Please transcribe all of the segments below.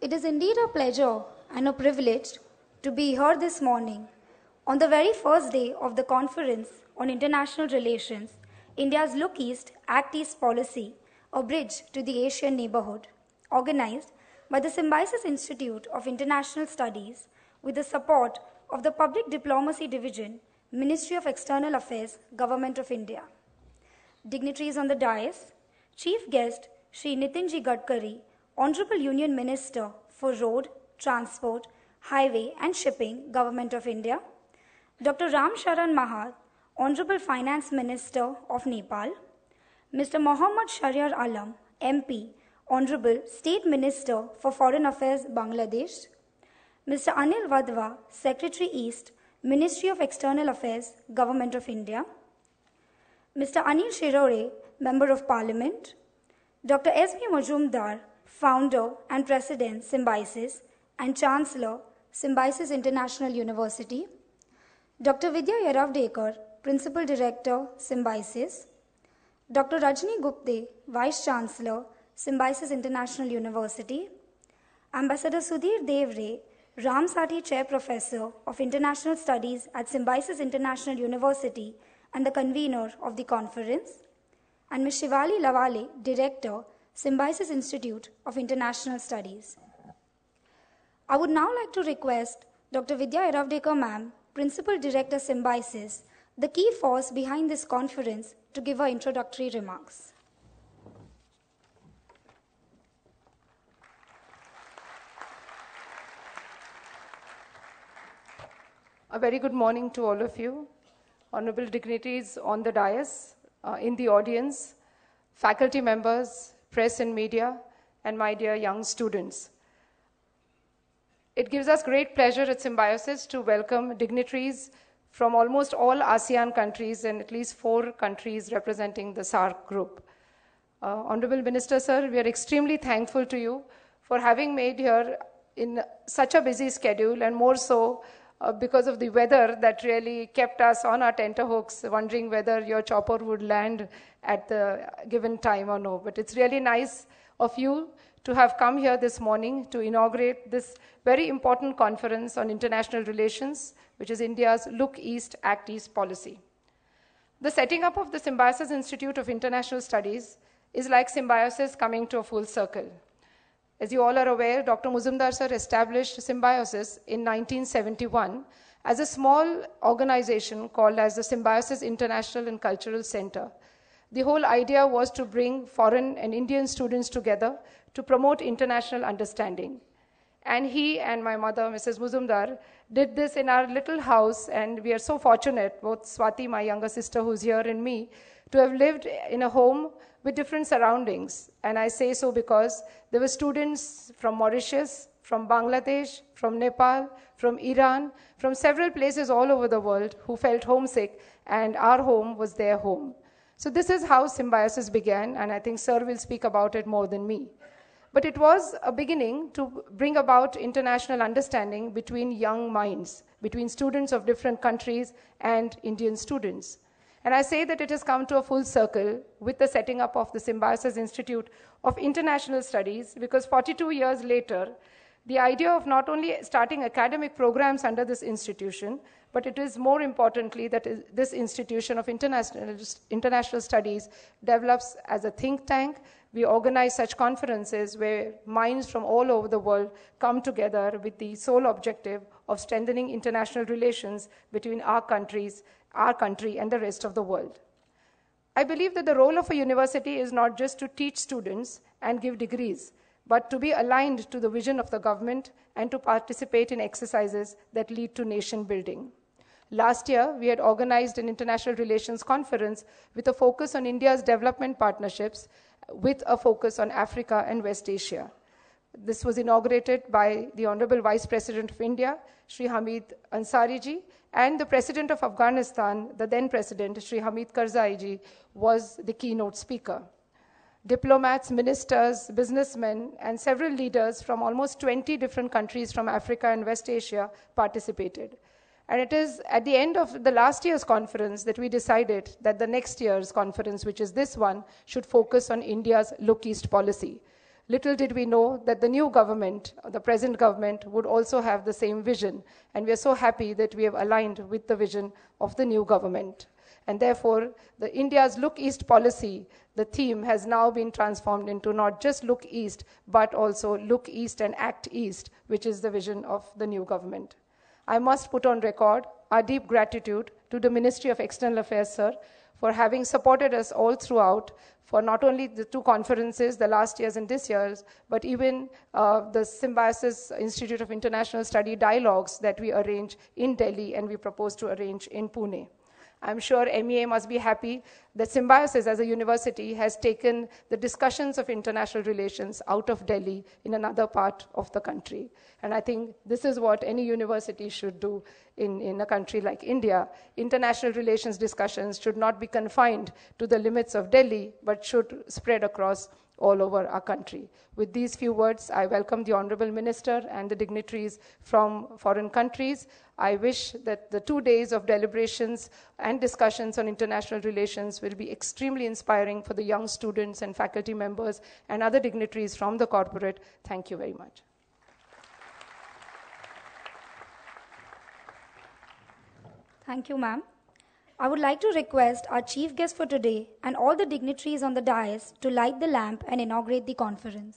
It is indeed a pleasure and a privilege to be here this morning on the very first day of the Conference on International Relations, India's Look East, Act East policy, a bridge to the Asian neighborhood, organized by the Symbiosis Institute of International Studies with the support of the Public Diplomacy Division, Ministry of External Affairs, Government of India. Dignitaries on the dais, Chief Guest Shri Nitinji Gadkari, Honorable Union Minister for Road, Transport, Highway and Shipping, Government of India, Dr. Ram Sharan Mahal, Honorable Finance Minister of Nepal, Mr. Mohammad Shahryar Alam, MP, Honorable State Minister for Foreign Affairs, Bangladesh, Mr. Anil Vadva, Secretary East, Ministry of External Affairs, Government of India, Mr. Anil Shirore, Member of Parliament, Dr. S.B. Majumdar, Founder and President, Symbiosis, and Chancellor, Symbiosis International University, Dr. Vidya Yaravdekar, Principal Director, Symbiosis, Dr. Rajni Gupte, Vice Chancellor, Symbiosis International University, Ambassador Sudhir Devre, Ram Sati Chair Professor of International Studies at Symbiosis International University and the convener of the conference, and Ms. Shivali Lavale, Director, Symbiosis Institute of International Studies. I would now like to request Dr. Vidya Yaravdekar ma'am, Principal Director, Symbiosis, the key force behind this conference, to give her introductory remarks. A very good morning to all of you, honorable dignitaries on the dais, in the audience, faculty members, press and media, and my dear young students. It gives us great pleasure at Symbiosis to welcome dignitaries from almost all ASEAN countries and at least 4 countries representing the SAARC group. Honorable Minister, sir, we are extremely thankful to you for having made here in such a busy schedule, and more so because of the weather that really kept us on our tenterhooks, wondering whether your chopper would land at the given time or no. But it's really nice of you to have come here this morning to inaugurate this very important conference on international relations, which is India's Look East, Act East policy. The setting up of the Symbiosis Institute of International Studies is like Symbiosis coming to a full circle. As you all are aware, Dr. Majumdar sir established Symbiosis in 1971 as a small organization called as the Symbiosis International and Cultural Center. The whole idea was to bring foreign and Indian students together to promote international understanding. And he and my mother, Mrs. Majumdar, did this in our little house, and we are so fortunate, both Swati, my younger sister who's here, and me, to have lived in a home with different surroundings. And I say so because there were students from Mauritius, from Bangladesh, from Nepal, from Iran, from several places all over the world who felt homesick, and our home was their home. So this is how Symbiosis began, and I think sir will speak about it more than me. But it was a beginning to bring about international understanding between young minds, between students of different countries and Indian students. And I say that it has come to a full circle with the setting up of the Symbiosis Institute of International Studies, because 42 years later, the idea of not only starting academic programs under this institution, but it is more importantly that this institution of international studies develops as a think tank. We organize such conferences where minds from all over the world come together with the sole objective of strengthening international relations between our country and the rest of the world. I believe that the role of a university is not just to teach students and give degrees, but to be aligned to the vision of the government and to participate in exercises that lead to nation building. Last year, we had organized an international relations conference with a focus on India's development partnerships with a focus on Africa and West Asia. This was inaugurated by the Honorable Vice President of India, Shri Hamid Ansari ji, and the President of Afghanistan, the then President, Shri Hamid Karzai ji, was the keynote speaker. Diplomats, ministers, businessmen, and several leaders from almost 20 different countries from Africa and West Asia participated. And it is at the end of the last year's conference that we decided that the next year's conference, which is this one, should focus on India's Look East policy. Little did we know that the new government, the present government, would also have the same vision. And we are so happy that we have aligned with the vision of the new government. And therefore, the India's Look East policy, the theme has now been transformed into not just Look East, but also Look East and Act East, which is the vision of the new government. I must put on record our deep gratitude to the Ministry of External Affairs, sir, for having supported us all throughout, for not only the two conferences, the last year's and this year's, but even the Symbiosis Institute of International Study dialogues that we arrange in Delhi and we propose to arrange in Pune. I'm sure MEA must be happy that Symbiosis as a university has taken the discussions of international relations out of Delhi in another part of the country. And I think this is what any university should do in a country like India. International relations discussions should not be confined to the limits of Delhi, but should spread across all over our country. With these few words, I welcome the Honorable Minister and the dignitaries from foreign countries. I wish that the 2 days of deliberations and discussions on international relations will be extremely inspiring for the young students and faculty members and other dignitaries from the corporate. Thank you very much. Thank you, ma'am. I would like to request our chief guest for today and all the dignitaries on the dais to light the lamp and inaugurate the conference.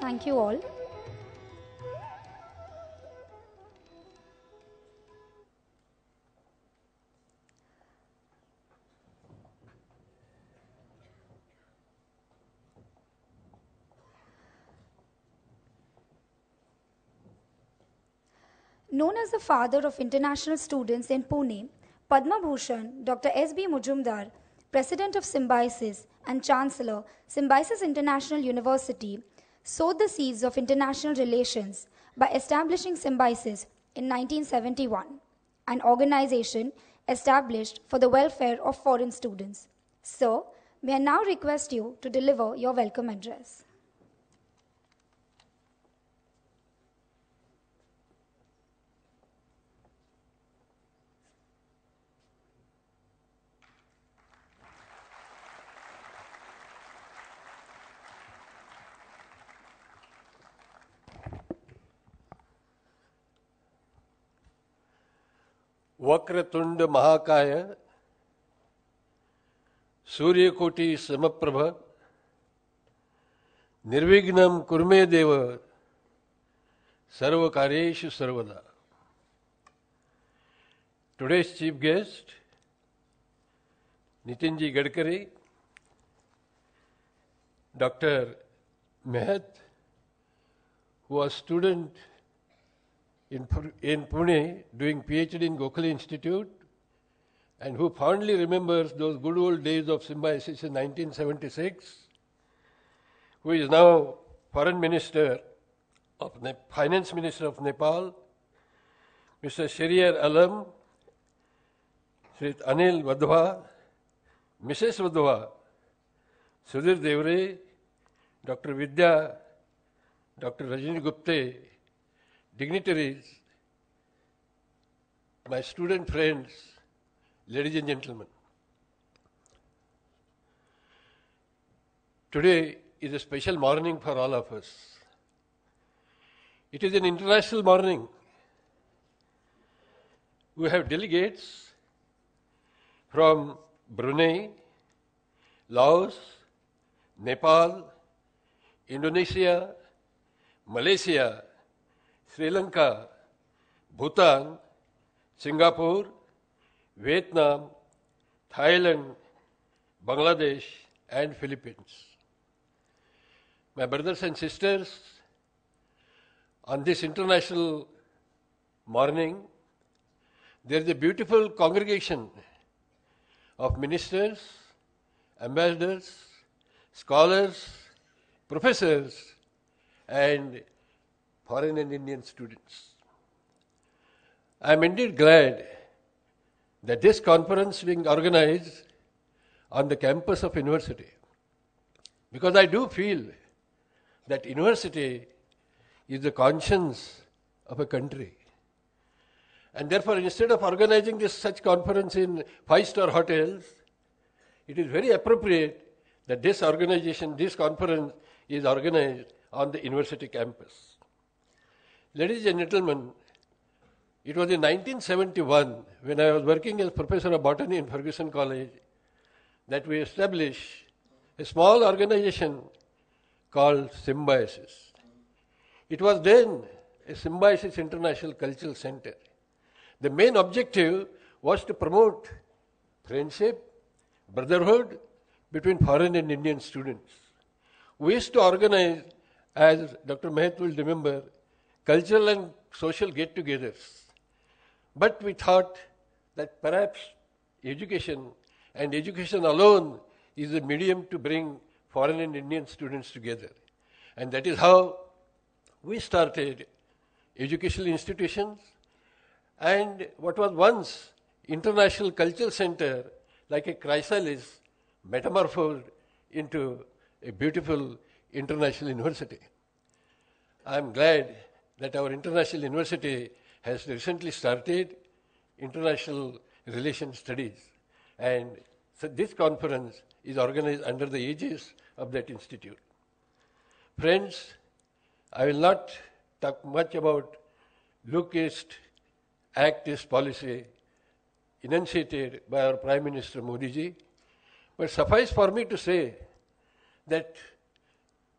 Thank you all. Known as the father of international students in Pune, Padma Bhushan, Dr. S.B. Mujumdar, President of Symbiosis and Chancellor, Symbiosis International University, sowed the seeds of international relations by establishing Symbiosis in 1971, an organization established for the welfare of foreign students. Sir, may I now request you to deliver your welcome address. Vakratunda महाकाय सूर्यकोटि समप्रभ निर्विघ्नं कुर्मे देव सर्वकार्येषु सर्वदा. Today's chief guest, Nitinji Gadkari, Dr. Mehat, who was student in Pune doing PhD in Gokhale Institute and who fondly remembers those good old days of Symbiosis in 1976, who is now Foreign Minister of Finance Minister of Nepal, Mr. Shariar Alam, Sri Anil Wadhwa, Mrs. Wadhwa, Sudhir Devre, Dr. Vidya, Dr. Rajini Gupte, dignitaries, my student friends, ladies and gentlemen. Today is a special morning for all of us. It is an international morning We have delegates from Brunei, Laos, Nepal, Indonesia, Malaysia, Sri Lanka, Bhutan, Singapore, Vietnam, Thailand, Bangladesh, and Philippines. My brothers and sisters, on this international morning, there is a beautiful congregation of ministers, ambassadors, scholars, professors, and foreign and Indian students. I am indeed glad that this conference being organized on the campus of university, because I do feel that university is the conscience of a country. And therefore, instead of organizing such conference in five-star hotels, it is very appropriate that this conference is organized on the university campus. Ladies and gentlemen, it was in 1971, when I was working as professor of botany in Ferguson College, that we established a small organization called Symbiosis. It was then a Symbiosis International Cultural Center. The main objective was to promote friendship, brotherhood between foreign and Indian students. We used to organize, as Dr. Mehet will remember, cultural and social get-togethers. But we thought that perhaps education and education alone is a medium to bring foreign and Indian students together. And that is how we started educational institutions, and what was once International Cultural Center, like a chrysalis, metamorphosed into a beautiful international university. I am glad that our international university has recently started international relations studies, and so this conference is organized under the aegis of that institute. Friends, I will not talk much about Look East, Act East policy enunciated by our Prime Minister Modi ji, but suffice for me to say that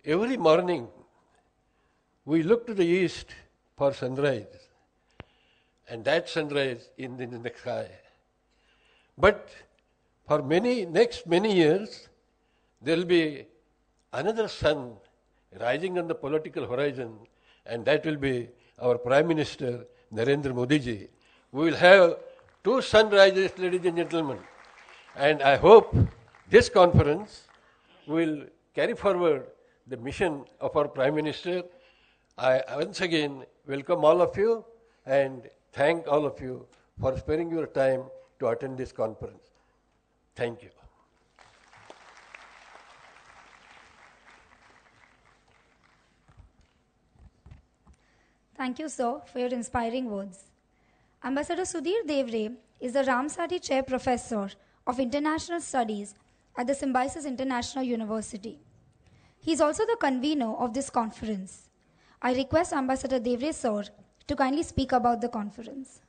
every morning we look to the east for sunrise, and that sunrise in the sky. But for next many years, there will be another sun rising on the political horizon, and that will be our Prime Minister Narendra Modi ji. We will have two sunrises, ladies and gentlemen, and I hope this conference will carry forward the mission of our Prime Minister. I once again welcome all of you and thank all of you for sparing your time to attend this conference. Thank you. Thank you, sir, for your inspiring words. Ambassador Sudhir Devre is the Ramsari Chair Professor of International Studies at the Symbiosis International University. He is also the convener of this conference. I request Ambassador Devre, sir, to kindly speak about the conference.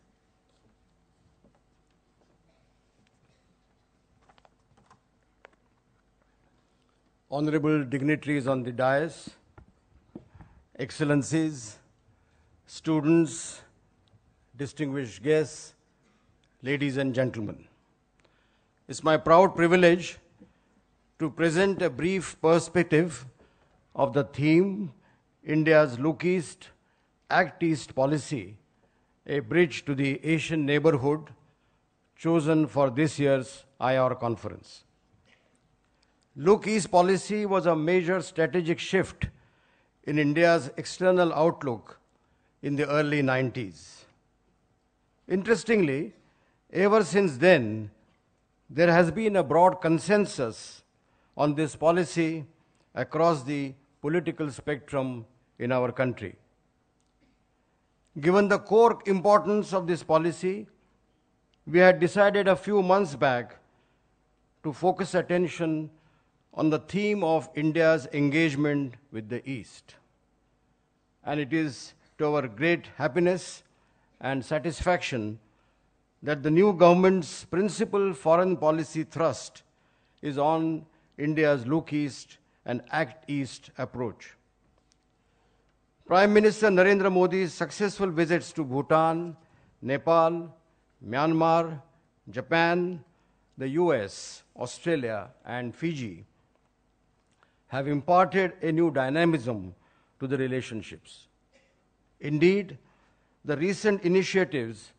Honorable dignitaries on the dais, Excellencies, students, distinguished guests, ladies and gentlemen. It's my proud privilege to present a brief perspective of the theme, India's Look East, Act East policy, a bridge to the Asian neighborhood, chosen for this year's IR conference. Look East policy was a major strategic shift in India's external outlook in the early 90s. Interestingly, ever since then, there has been a broad consensus on this policy across the political spectrum in our country. Given the core importance of this policy, we had decided a few months back to focus attention on the theme of India's engagement with the East. And it is to our great happiness and satisfaction that the new government's principal foreign policy thrust is on India's Look East and Act East approach. Prime Minister Narendra Modi's successful visits to Bhutan, Nepal, Myanmar, Japan, the US, Australia, and Fiji have imparted a new dynamism to the relationships. Indeed, the recent initiatives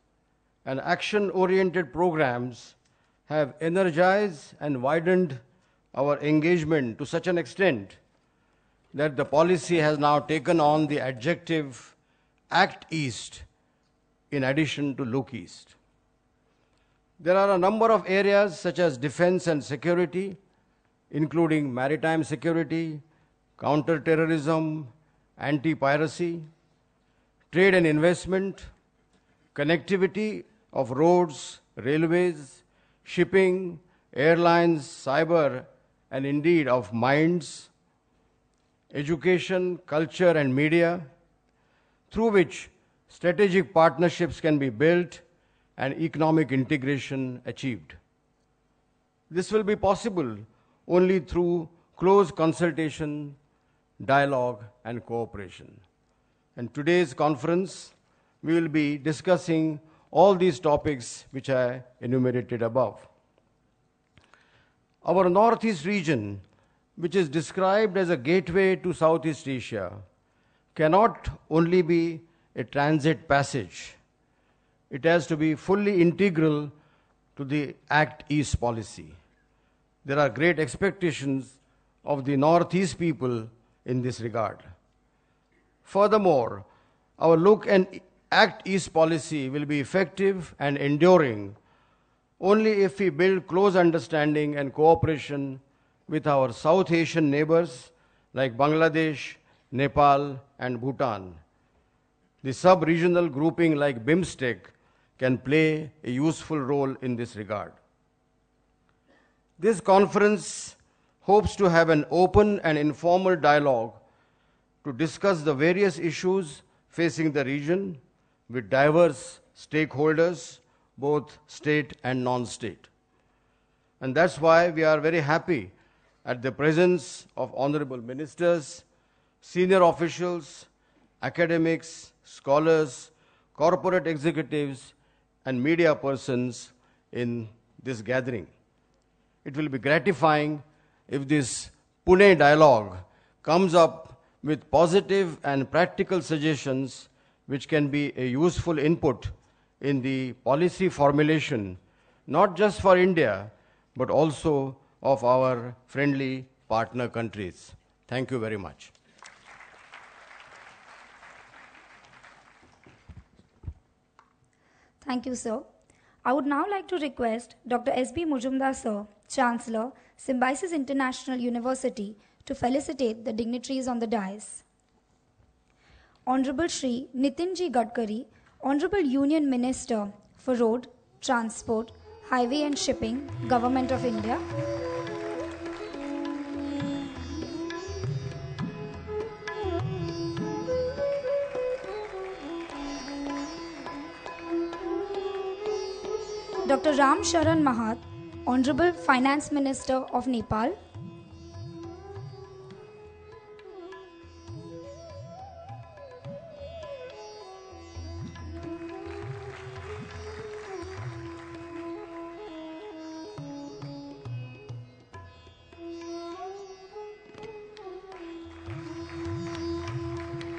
and action-oriented programs have energized and widened our engagement to such an extent that the policy has now taken on the adjective Act East in addition to Look East. There are a number of areas such as defense and security, including maritime security, counter-terrorism, anti-piracy, trade and investment, connectivity of roads, railways, shipping, airlines, cyber, and indeed of mines, education, culture, and media, through which strategic partnerships can be built and economic integration achieved. This will be possible only through close consultation, dialogue, and cooperation. In today's conference, we will be discussing all these topics which I enumerated above. Our Northeast region, which is described as a gateway to Southeast Asia, cannot only be a transit passage. It has to be fully integral to the Act East policy. There are great expectations of the Northeast people in this regard. Furthermore, our Look and Act East policy will be effective and enduring only if we build close understanding and cooperation with our South Asian neighbors like Bangladesh, Nepal, and Bhutan. The sub-regional grouping like BIMSTEC can play a useful role in this regard. This conference hopes to have an open and informal dialogue to discuss the various issues facing the region with diverse stakeholders, both state and non-state. And that's why we are very happy at the presence of honorable ministers, senior officials, academics, scholars, corporate executives, and media persons in this gathering. It will be gratifying if this Pune dialogue comes up with positive and practical suggestions which can be a useful input in the policy formulation, not just for India, but also of our friendly partner countries. Thank you very much. Thank you, sir. I would now like to request Dr. S.B. Mujumdar, sir, Chancellor, Symbiosis International University, to felicitate the dignitaries on the dais. Honorable Shri Nitinji Gadkari, Honorable Union Minister for Road, Transport, Highway and Shipping, Government of India. Dr. Ram Sharan Mahat, Honorable Finance Minister of Nepal.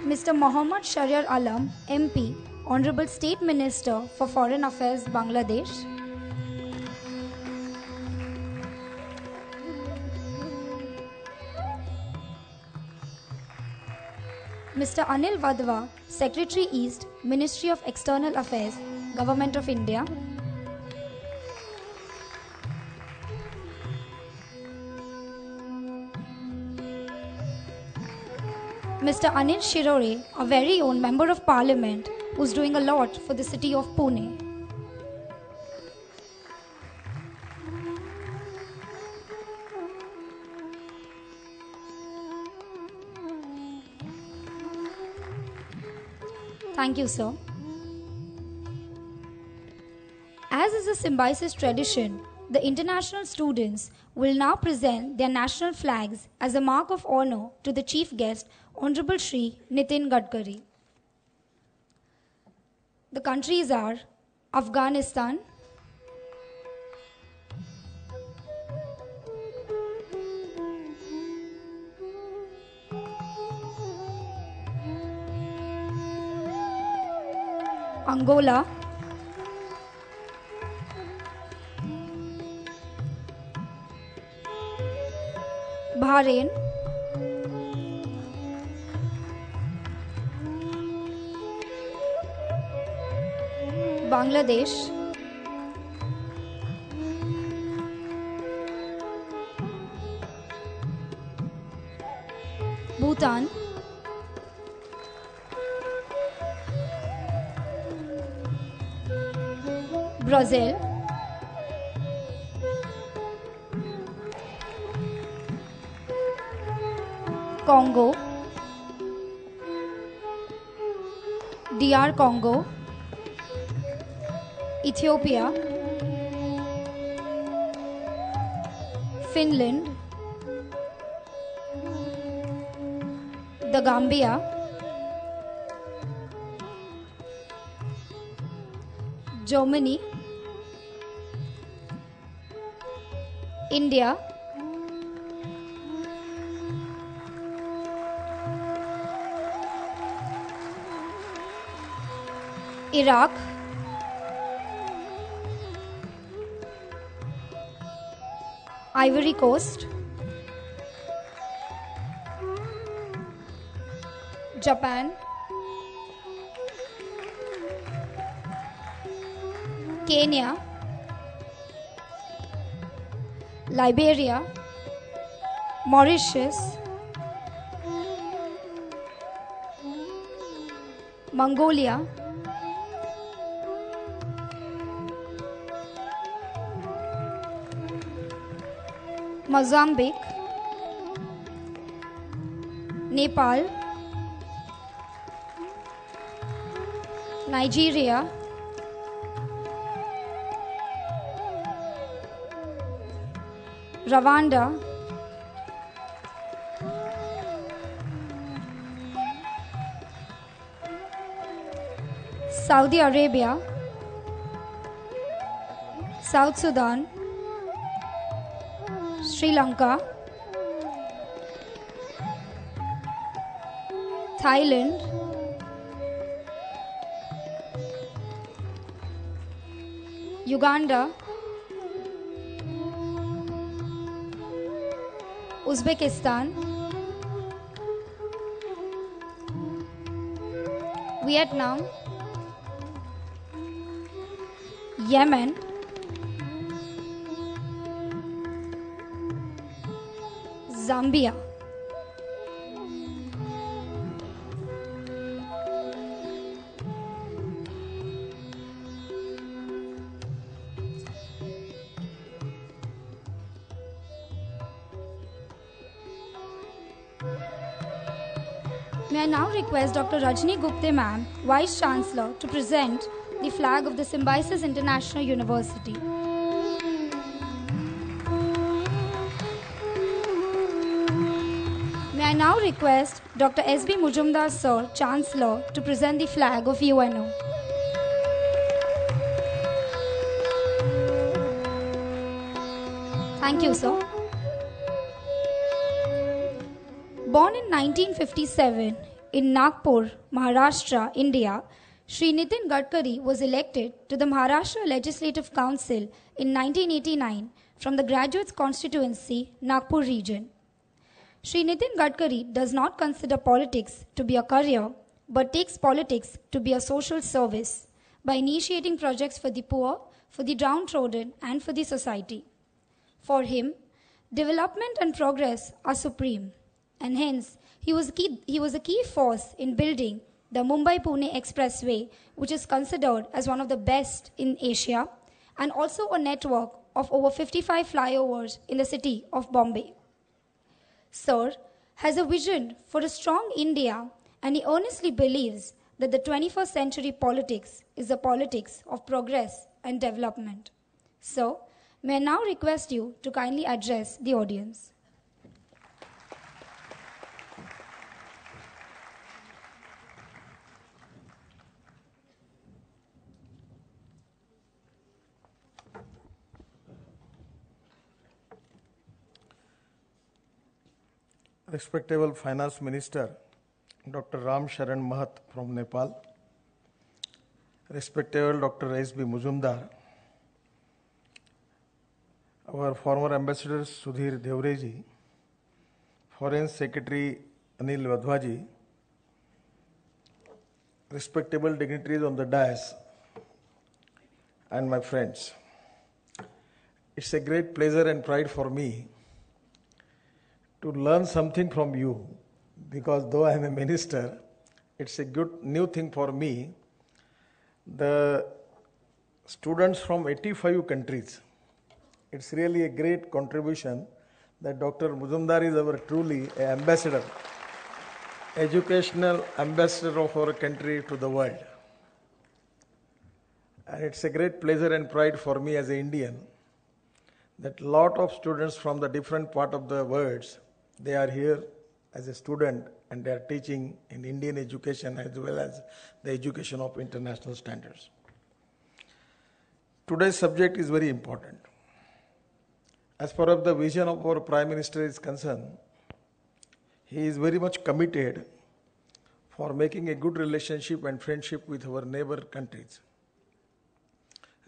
Mr. Mohammad Shahryar Alam, MP, Honorable State Minister for Foreign Affairs, Bangladesh. Mr. Anil Vadva, Secretary East, Ministry of External Affairs, Government of India. Mr. Anil Shirore, our very own Member of Parliament, who's doing a lot for the city of Pune. Thank you, sir. As is a symbiosis tradition, the international students will now present their national flags as a mark of honor to the chief guest, Honorable Shri Nitin Gadkari. The countries are Afghanistan, Angola, Bahrain, Bangladesh, Bhutan, Brazil, Congo, DR Congo, Ethiopia, Finland, the Gambia, Germany, India, Iraq, Ivory Coast, Japan, Kenya, Liberia, Mauritius, Mongolia, Mozambique, Nepal, Nigeria, Rwanda, Saudi Arabia, South Sudan, Sri Lanka, Thailand, Uganda, Uzbekistan, Vietnam, Yemen, Zambia. May I now request Dr. Rajni Gupte ma'am, Vice Chancellor, to present the flag of the Symbiosis International University. May I now request Dr. S.B. Mujumdar sir, Chancellor, to present the flag of UNO. Thank you, sir. Born in 1957 in Nagpur, Maharashtra, India, Shri Nitin Gadkari was elected to the Maharashtra Legislative Council in 1989 from the Graduates Constituency, Nagpur region. Shri Nitin Gadkari does not consider politics to be a career, but takes politics to be a social service by initiating projects for the poor, for the downtrodden, and for the society. For him, development and progress are supreme, and hence he was a key force in building the Mumbai-Pune Expressway, which is considered as one of the best in Asia, and also a network of over 55 flyovers in the city of Bombay. Sir has a vision for a strong India, and he earnestly believes that the 21st century politics is the politics of progress and development. So, may I now request you to kindly address the audience. Respectable Finance Minister, Dr. Ram Sharan Mahat from Nepal, respectable Dr. S.B. Muzumdar, our former ambassadors Sudhir Devreji, Foreign Secretary Anil Wadhwaji, respectable dignitaries on the dais, and my friends. It's a great pleasure and pride for me to learn something from you, because though I am a minister, it's a good new thing for me. The students from 85 countries, it's really a great contribution that Dr. Muzumdar is our truly an ambassador, educational ambassador of our country to the world. And it's a great pleasure and pride for me as an Indian that lot of students from the different part of the world, they are here as a student and they are teaching in Indian education as well as the education of international standards. Today's subject is very important. As far as the vision of our Prime Minister is concerned, he is very much committed for making a good relationship and friendship with our neighbor countries.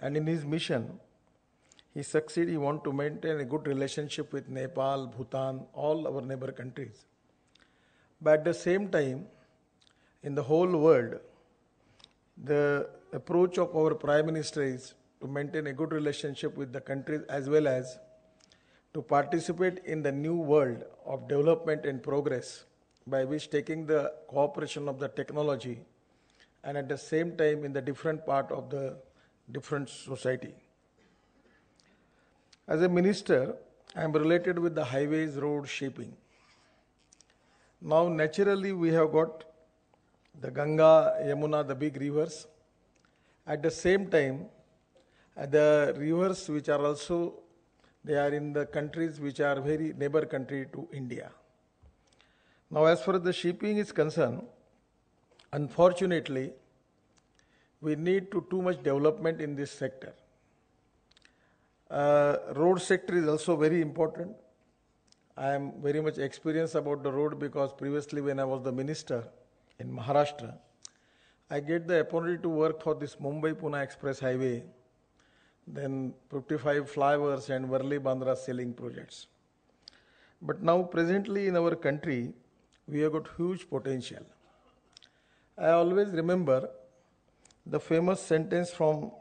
And in his mission, he succeeded. He wants to maintain a good relationship with Nepal, Bhutan, all our neighbor countries. But at the same time, in the whole world, the approach of our Prime Minister is to maintain a good relationship with the countries as well as to participate in the new world of development and progress, by which taking the cooperation of the technology and at the same time in the different part of the different society. As a minister, I am related with the highways, road, shipping. Now naturally we have got the Ganga, Yamuna, the big rivers. At the same time, the rivers which are also, they are in the countries which are very neighbor country to India. Now as far as the shipping is concerned, unfortunately, we need too much development in this sector. Road sector is also very important. I am very much experienced about the road because previously when I was the minister in Maharashtra, I get the opportunity to work for this Mumbai-Pune Express Highway, then 55 flyovers and Worli-Bandra sailing projects. But now presently in our country, we have got huge potential. I always remember the famous sentence from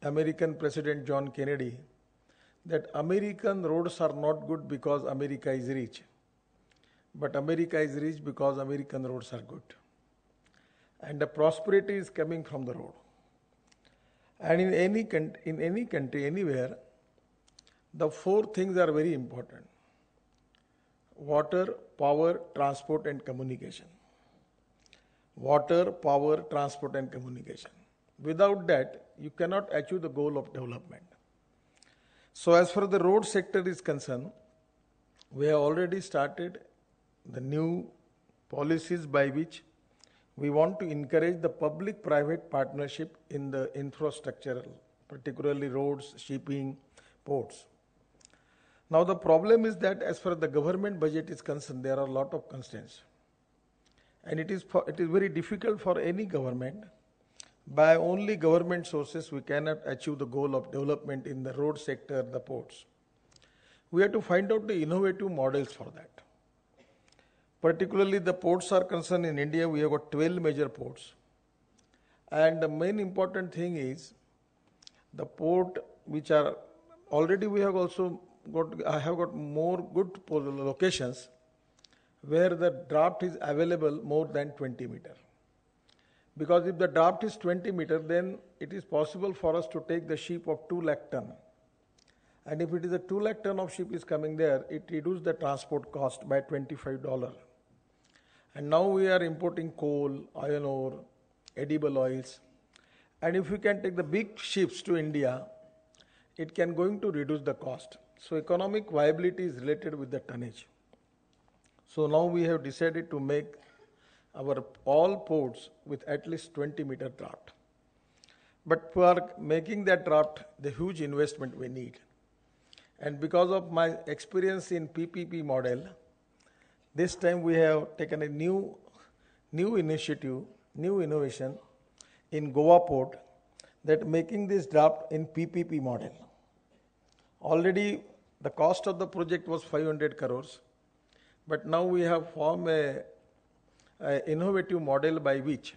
American President John Kennedy, that American roads are not good because America is rich, but America is rich because American roads are good. And the prosperity is coming from the road. And in any country, anywhere, the four things are very important: water, power, transport and communication. Water, power, transport and communication. Without that, you cannot achieve the goal of development. So as far as the road sector is concerned, we have already started the new policies by which we want to encourage the public-private partnership in the infrastructure, particularly roads, shipping, ports. Now the problem is that as far as the government budget is concerned, there are a lot of constraints. And it is very difficult for any government. By only government sources, we cannot achieve the goal of development in the road sector, the ports. We have to find out the innovative models for that. Particularly the ports are concerned in India, we have got 12 major ports. And the main important thing is the port which are already we have also got, I have got more good locations where the draft is available more than 20 meters. Because if the draft is 20 meters, then it is possible for us to take the ship of 2 lakh ton. And if it is a 2 lakh ton of ship is coming there, it reduces the transport cost by $25. And now we are importing coal, iron ore, edible oils. And if we can take the big ships to India, it can going to reduce the cost. So economic viability is related with the tonnage. So now we have decided to make our all ports with at least 20-meter draft. But for making that draft, the huge investment we need. And because of my experience in PPP model, this time we have taken a new initiative, new innovation in Goa port, that making this draft in PPP model. Already the cost of the project was 500 crores, but now we have formed a innovative model by which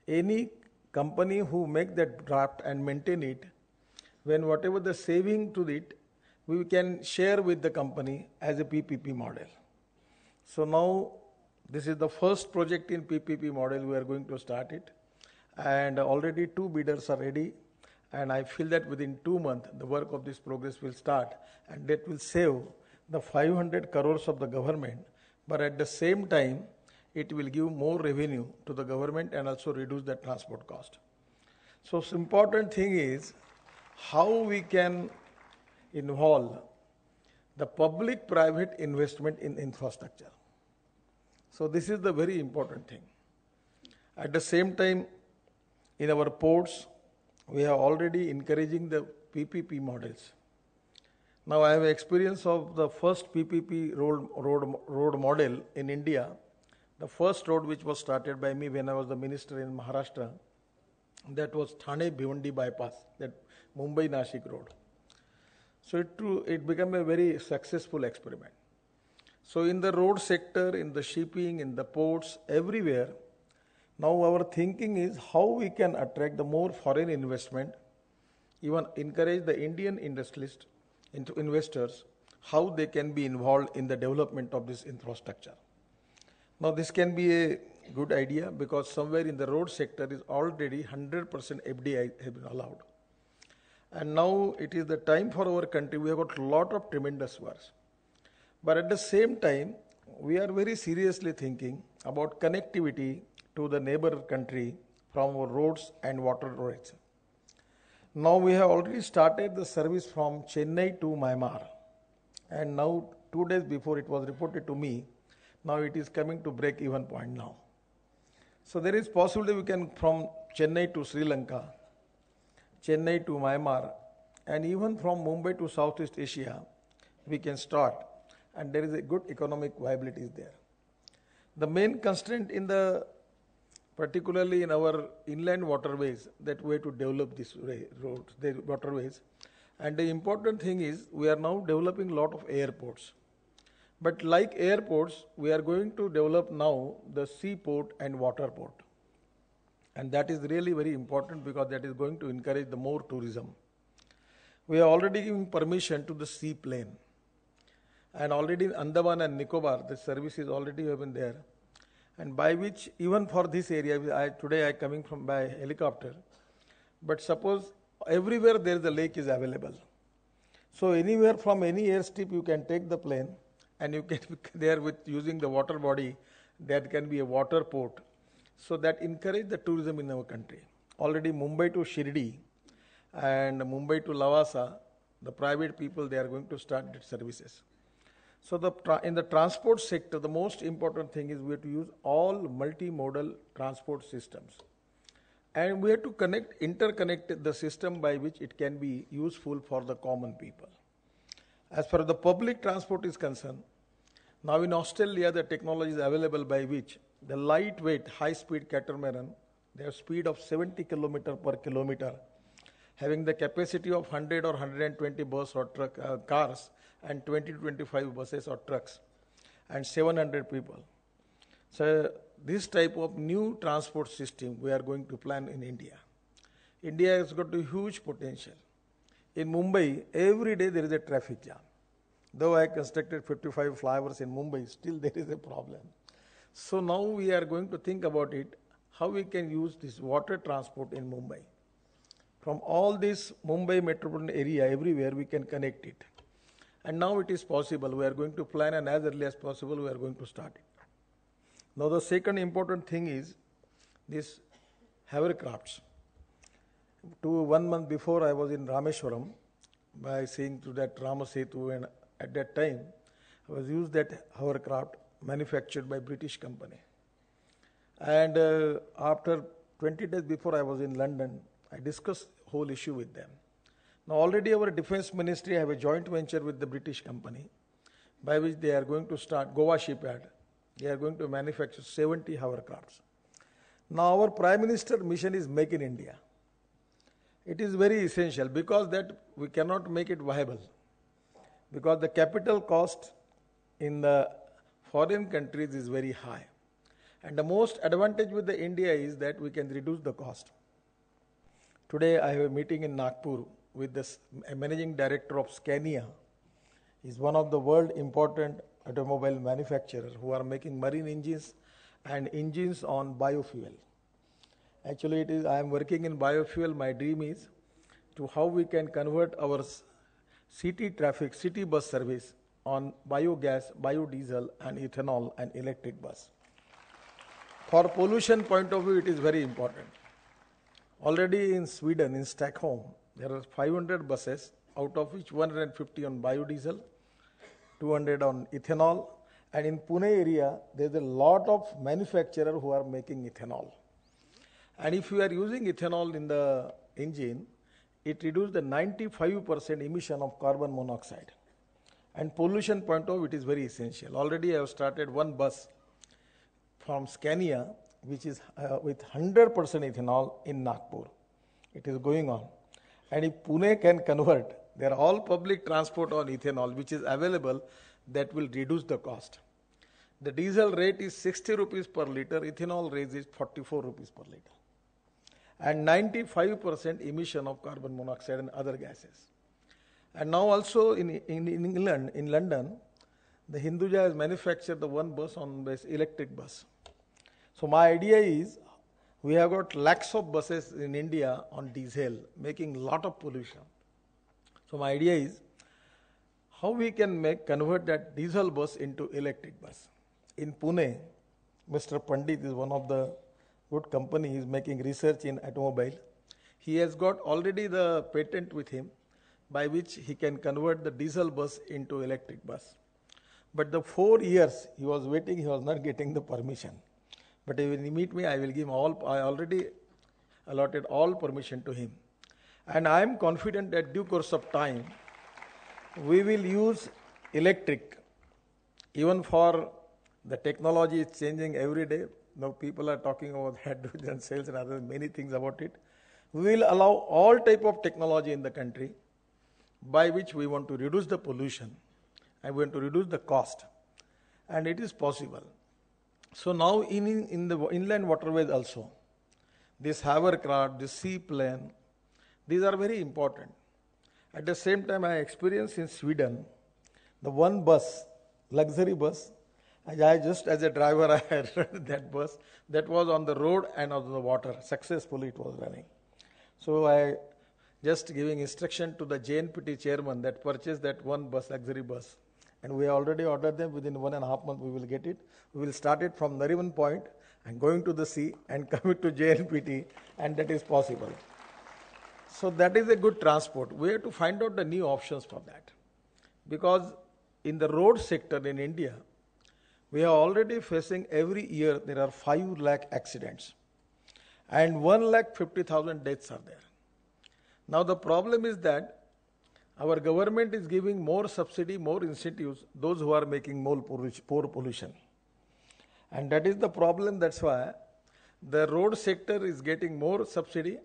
any company who make that draft and maintain it, when whatever the saving to it, we can share with the company as a PPP model. So now this is the first project in PPP model. We are going to start it, and already 2 bidders are ready, and I feel that within 2 months the work of this progress will start, and that will save the 500 crores of the government, but at the same time it will give more revenue to the government and also reduce the transport cost. So important thing is how we can involve the public-private investment in infrastructure. So this is the very important thing. At the same time, in our ports, we are already encouraging the PPP models. Now I have experience of the first PPP road model in India. The first road which was started by me when I was the minister in Maharashtra, that was Thane-Bhiwandi bypass, that Mumbai-Nashik road. So it became a very successful experiment. So in the road sector, in the shipping, in the ports, everywhere, now our thinking is how we can attract the more foreign investment, even encourage the Indian industrialists, into investors, how they can be involved in the development of this infrastructure. Now this can be a good idea because somewhere in the road sector is already 100% FDI have been allowed. And now it is the time for our country. We have got a lot of tremendous works. But at the same time, we are very seriously thinking about connectivity to the neighbor country from our roads and water roads. Now we have already started the service from Chennai to Myanmar. And now 2 days before it was reported to me, now it is coming to break-even point now. So there is possibility we can from Chennai to Sri Lanka, Chennai to Myanmar, and even from Mumbai to Southeast Asia, we can start. And there is a good economic viability there. The main constraint in the, particularly in our inland waterways, that we have to develop these roads, the waterways. And the important thing is we are now developing a lot of airports. But like airports, we are going to develop now the seaport and water port. And that is really very important because that is going to encourage the more tourism. We are already giving permission to the seaplane. And already in Andaman and Nicobar, the service is already been there. And by which, even for this area, today I am coming from by helicopter. But suppose everywhere there the lake is available. So anywhere from any airstrip you can take the plane and you can be there with using the water body. That can be a water port. So that encourage the tourism in our country. Already Mumbai to Shirdi and Mumbai to Lavasa, the private people, they are going to start their services. So in the transport sector, the most important thing is we have to use all multimodal transport systems. And we have to interconnect the system by which it can be useful for the common people. As far as the public transport is concerned, now in Australia, the technology is available by which the lightweight, high-speed catamaran, they have speed of 70 km per kilometer, having the capacity of 100 or 120 bus or truck cars, and 20 to 25 buses or trucks, and 700 people. So this type of new transport system we are going to plan in India. India has got a huge potential. In Mumbai, every day there is a traffic jam. Though I constructed 55 flyovers in Mumbai, still there is a problem. So now we are going to think about it, how we can use this water transport in Mumbai. From all this Mumbai metropolitan area, everywhere we can connect it. And now it is possible. We are going to plan, and as early as possible we are going to start it. Now the second important thing is this hovercrafts. 1 month before I was in Rameshwaram by seeing to that Ramasetu, and at that time I was used that hovercraft manufactured by British company. And after 20 days before I was in London, I discussed whole issue with them. Now already our defense ministry have a joint venture with the British company by which they are going to start Goa shipyard. They are going to manufacture 70 hovercrafts. Now our Prime Minister mission is Make in India. It is very essential because that we cannot make it viable because the capital cost in the foreign countries is very high. And the most advantage with the India is that we can reduce the cost. Today I have a meeting in Nagpur with the managing director of Scania. He's one of the world important automobile manufacturers who are making marine engines and engines on biofuel. Actually, I am working in biofuel. My dream is to how we can convert our city traffic, city bus service on biogas, biodiesel and ethanol and electric bus. For pollution point of view, it is very important. Already in Sweden, in Stockholm, there are 500 buses, out of which 150 on biodiesel, 200 on ethanol, and in Pune area, there is a lot of manufacturers who are making ethanol. And if you are using ethanol in the engine, it reduces the 95% emission of carbon monoxide. And pollution point of view, it is very essential. Already I have started one bus from Scania, which is with 100% ethanol in Nagpur. It is going on. And if Pune can convert, they are all public transport on ethanol, which is available, that will reduce the cost. The diesel rate is 60 rupees per liter, ethanol rate is 44 rupees per liter. And 95% emission of carbon monoxide and other gases. And now also in England, in London, the Hinduja has manufactured the one bus on this electric bus. So my idea is, we have got lakhs of buses in India on diesel, making lot of pollution. So my idea is, how we can convert that diesel bus into electric bus. In Pune, Mr. Pandit is one of the good company, he is making research in automobile. He has got already the patent with him by which he can convert the diesel bus into electric bus. But the 4 years he was waiting, he was not getting the permission. But when he meet me, I will give him all, I already allotted all permission to him. And I am confident that due course of time, we will use electric, even for the technology is changing every day. Now people are talking about hydrogen cells and other many things about it. We will allow all type of technology in the country by which we want to reduce the pollution and we want to reduce the cost. And it is possible. So now in the inland waterways also, this hovercraft, this seaplane, these are very important. At the same time, I experienced in Sweden, the one bus, luxury bus, I just as a driver, I had run that bus that was on the road and on the water. Successfully it was running. So I just giving instruction to the JNPT chairman that purchase that one bus, luxury bus. And we already ordered them. Within 1.5 months we will get it. We will start it from Nariman Point and going to the sea and coming to JNPT, and that is possible. So that is a good transport. We have to find out the new options for that. Because in the road sector in India, we are already facing every year there are 5 lakh accidents and 1,50,000 deaths are there. Now the problem is that our government is giving more subsidy, more incentives, those who are making more poor pollution. And that is the problem. That's why the road sector is getting more subsidy,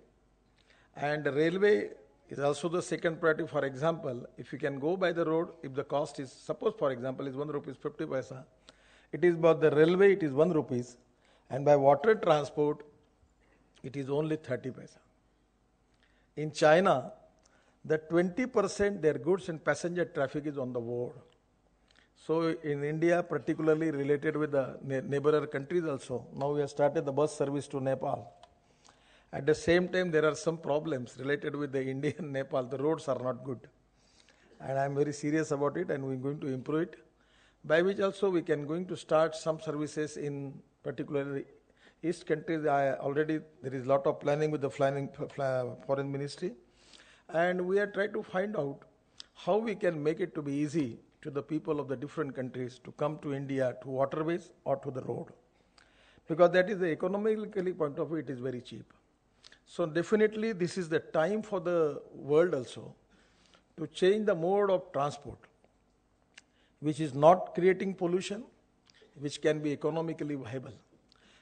and the railway is also the second priority. For example, if you can go by the road, if the cost is, suppose for example, is 1 rupees 50 paisa, it is by the railway, it is 1 rupees, and by water transport, it is only 30 paisa. In China, the 20% their goods and passenger traffic is on the road. So in India, particularly related with the neighbor countries also, now we have started the bus service to Nepal. At the same time, there are some problems related with the India and Nepal. The roads are not good. And I am very serious about it, and we are going to improve it, by which also we can going to start some services in particularly East countries. Already there is a lot of planning with the foreign ministry, and we are trying to find out how we can make it to be easy to the people of the different countries to come to India to waterways or to the road, because that is the economically point of view, it is very cheap. So definitely this is the time for the world also to change the mode of transport, which is not creating pollution, which can be economically viable.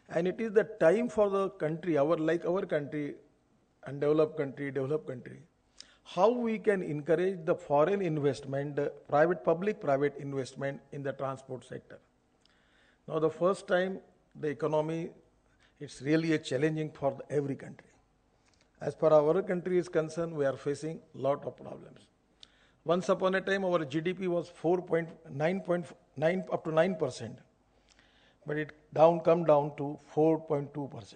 And it is the time for the country, our country, undeveloped country, developed country, how we can encourage the foreign investment, the public-private investment in the transport sector. Now the first time the economy, it's really a challenging for every country. As far as our country is concerned, we are facing a lot of problems. Once upon a time, our GDP was 4.9 up to 9%, but it come down to 4.2%.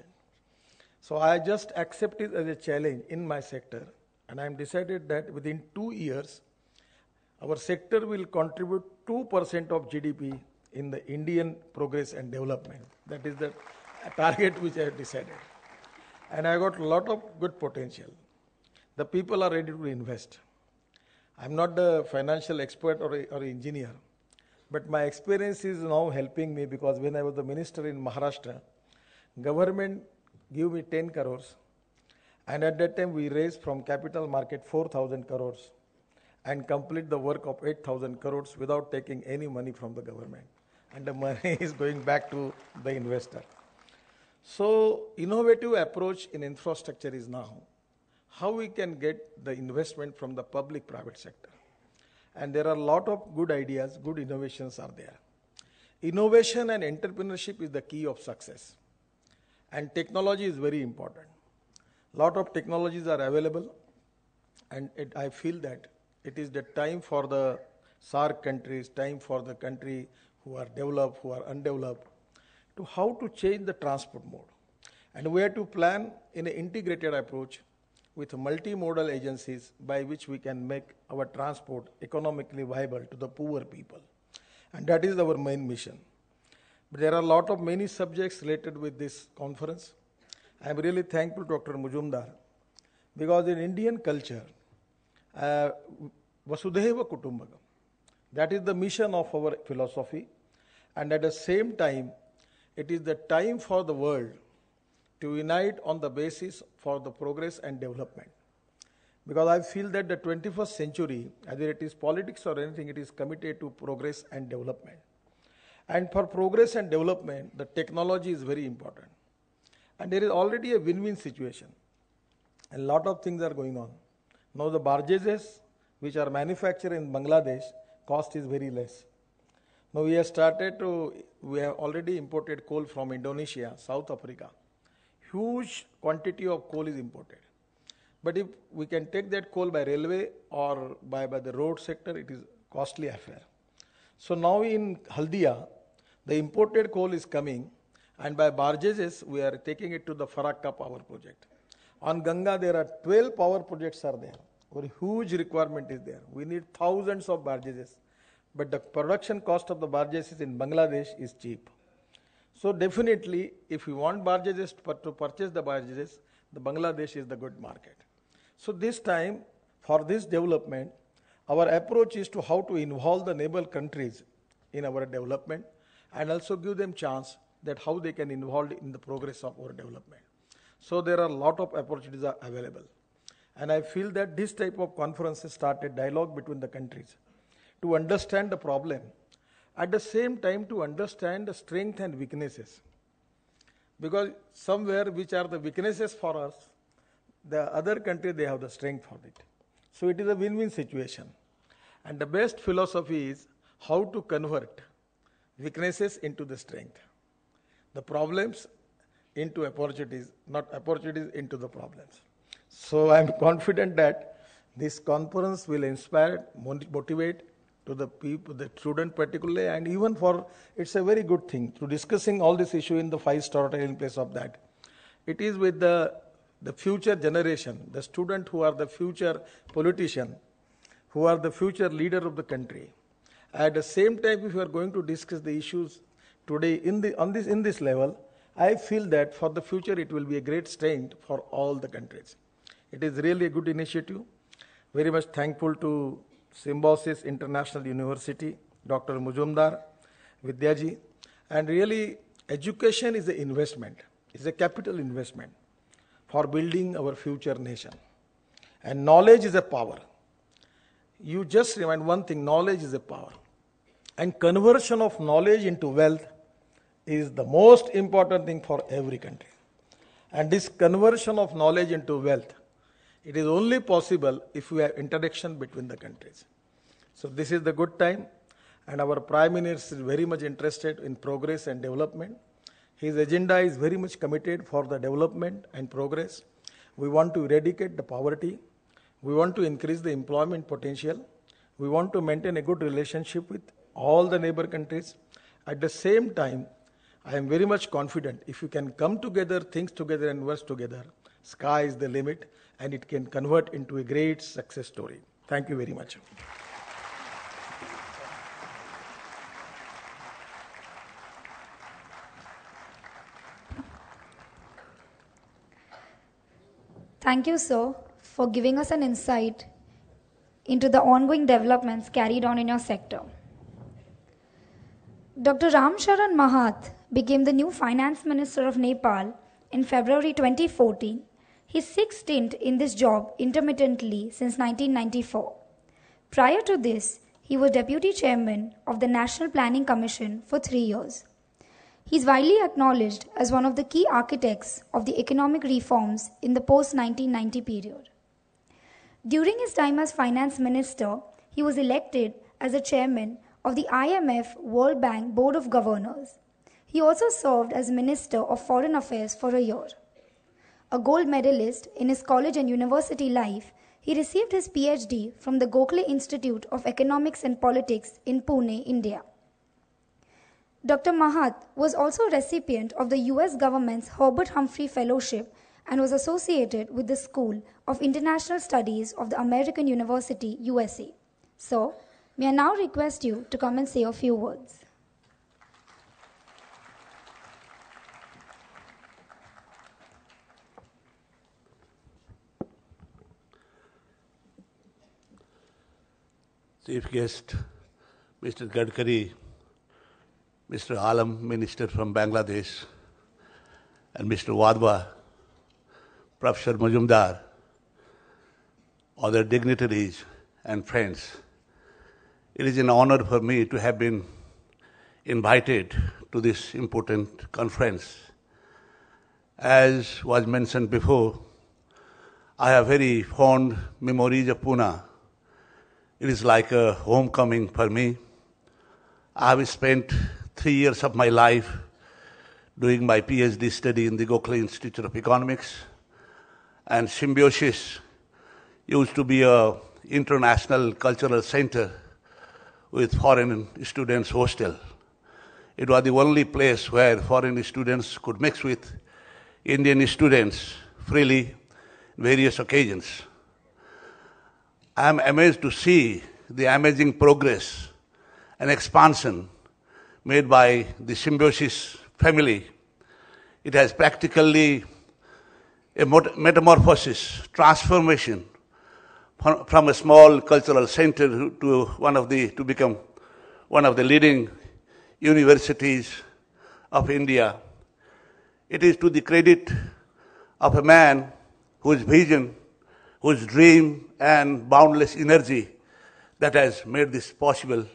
So I just accept it as a challenge in my sector, and I am decided that within 2 years, our sector will contribute 2% of GDP in the Indian progress and development. That is the target which I have decided. And I got a lot of good potential. The people are ready to invest. I'm not the financial expert or engineer, but my experience is now helping me, because when I was the minister in Maharashtra, government gave me 10 crores, and at that time we raised from capital market 4,000 crores and complete the work of 8,000 crores without taking any money from the government, and the money is going back to the investor. So innovative approach in infrastructure is now how we can get the investment from the public-private sector. And there are a lot of good ideas, good innovations are there. Innovation and entrepreneurship is the key of success. And technology is very important. A lot of technologies are available, and I feel that it is the time for the SAARC countries, time for the country who are developed, who are undeveloped, to how to change the transport mode. And we have to plan in an integrated approach with multimodal agencies by which we can make our transport economically viable to the poor people. And that is our main mission. But there are a lot of many subjects related with this conference. I am really thankful to Dr. Mujumdar, because in Indian culture, Vasudhaiva Kutumbakam, that is the mission of our philosophy, and at the same time, it is the time for the world to unite on the basis for the progress and development. Because I feel that the 21st century, either it is politics or anything, it is committed to progress and development. And for progress and development, the technology is very important. And there is already a win-win situation. A lot of things are going on. Now the barges which are manufactured in Bangladesh, cost is very less. Now we have already imported coal from Indonesia, South Africa. Huge quantity of coal is imported. But if we can take that coal by railway or by the road sector, it is costly affair. So now in Haldia, the imported coal is coming, and by barges we are taking it to the Farakka power project. On Ganga there are 12 power projects are there. A huge requirement is there. We need thousands of barges, but the production cost of the barges in Bangladesh is cheap. So definitely, if we want barges to purchase the barges, the Bangladesh is the good market. So this time, for this development, our approach is to how to involve the neighbor countries in our development, and also give them chance that how they can involve in the progress of our development. So there are a lot of opportunities are available. And I feel that this type of conferences start a dialogue between the countries to understand the problem, at the same time to understand the strength and weaknesses. Because somewhere which are the weaknesses for us, the other country they have the strength for it. So it is a win-win situation. And the best philosophy is how to convert weaknesses into the strength, the problems into opportunities, not opportunities into the problems. So I am confident that this conference will inspire, motivate to the people, the student particularly, and even for, it's a very good thing to discussing all this issue in the 5-star hotel in place of that. It is with the future generation, the student who are the future politician, who are the future leader of the country. At the same time, if you are going to discuss the issues today in this level, I feel that for the future it will be a great strength for all the countries. It is really a good initiative. Very much thankful to Symbiosis International University, Dr. Mujumdar, Vidyaji. And really, education is an investment. It's a capital investment for building our future nation. And knowledge is a power. You just remind one thing, knowledge is a power. And conversion of knowledge into wealth is the most important thing for every country. And this conversion of knowledge into wealth, it is only possible if we have interaction between the countries. So this is the good time, and our Prime Minister is very much interested in progress and development. His agenda is very much committed for the development and progress. We want to eradicate the poverty. We want to increase the employment potential. We want to maintain a good relationship with all the neighbor countries. At the same time, I am very much confident if you can come together, think together and work together, sky is the limit, and it can convert into a great success story. Thank you very much. Thank you, sir, for giving us an insight into the ongoing developments carried on in your sector. Dr. Ram Sharan Mahat became the new Finance Minister of Nepal in February 2014, his sixth stint in this job intermittently since 1994. Prior to this, he was Deputy Chairman of the National Planning Commission for 3 years. He is widely acknowledged as one of the key architects of the economic reforms in the post-1990 period. During his time as Finance Minister, he was elected as the Chairman of the IMF World Bank Board of Governors. He also served as Minister of Foreign Affairs for a year. A gold medalist in his college and university life, he received his PhD from the Gokhale Institute of Economics and Politics in Pune, India. Dr. Mahat was also a recipient of the US government's Herbert Humphrey Fellowship and was associated with the School of International Studies of the American University, USA. So, may I now request you to come and say a few words. Chief guest, Mr. Gadkari, Mr. Alam, Minister from Bangladesh, and Mr. Wadhwa, Professor Majumdar, other dignitaries and friends. It is an honor for me to have been invited to this important conference. As was mentioned before, I have very fond memories of Pune. It is like a homecoming for me. I have spent 3 years of my life doing my PhD study in the Gokhale Institute of Economics, and Symbiosis used to be an international cultural center with foreign students' hostel. It was the only place where foreign students could mix with Indian students freely on various occasions. I am amazed to see the amazing progress and expansion made by the Symbiosis family. It has practically a metamorphosis, transformation from a small cultural center to become one of the leading universities of India. It is to the credit of a man whose vision, whose dream and boundless energy that has made this possible.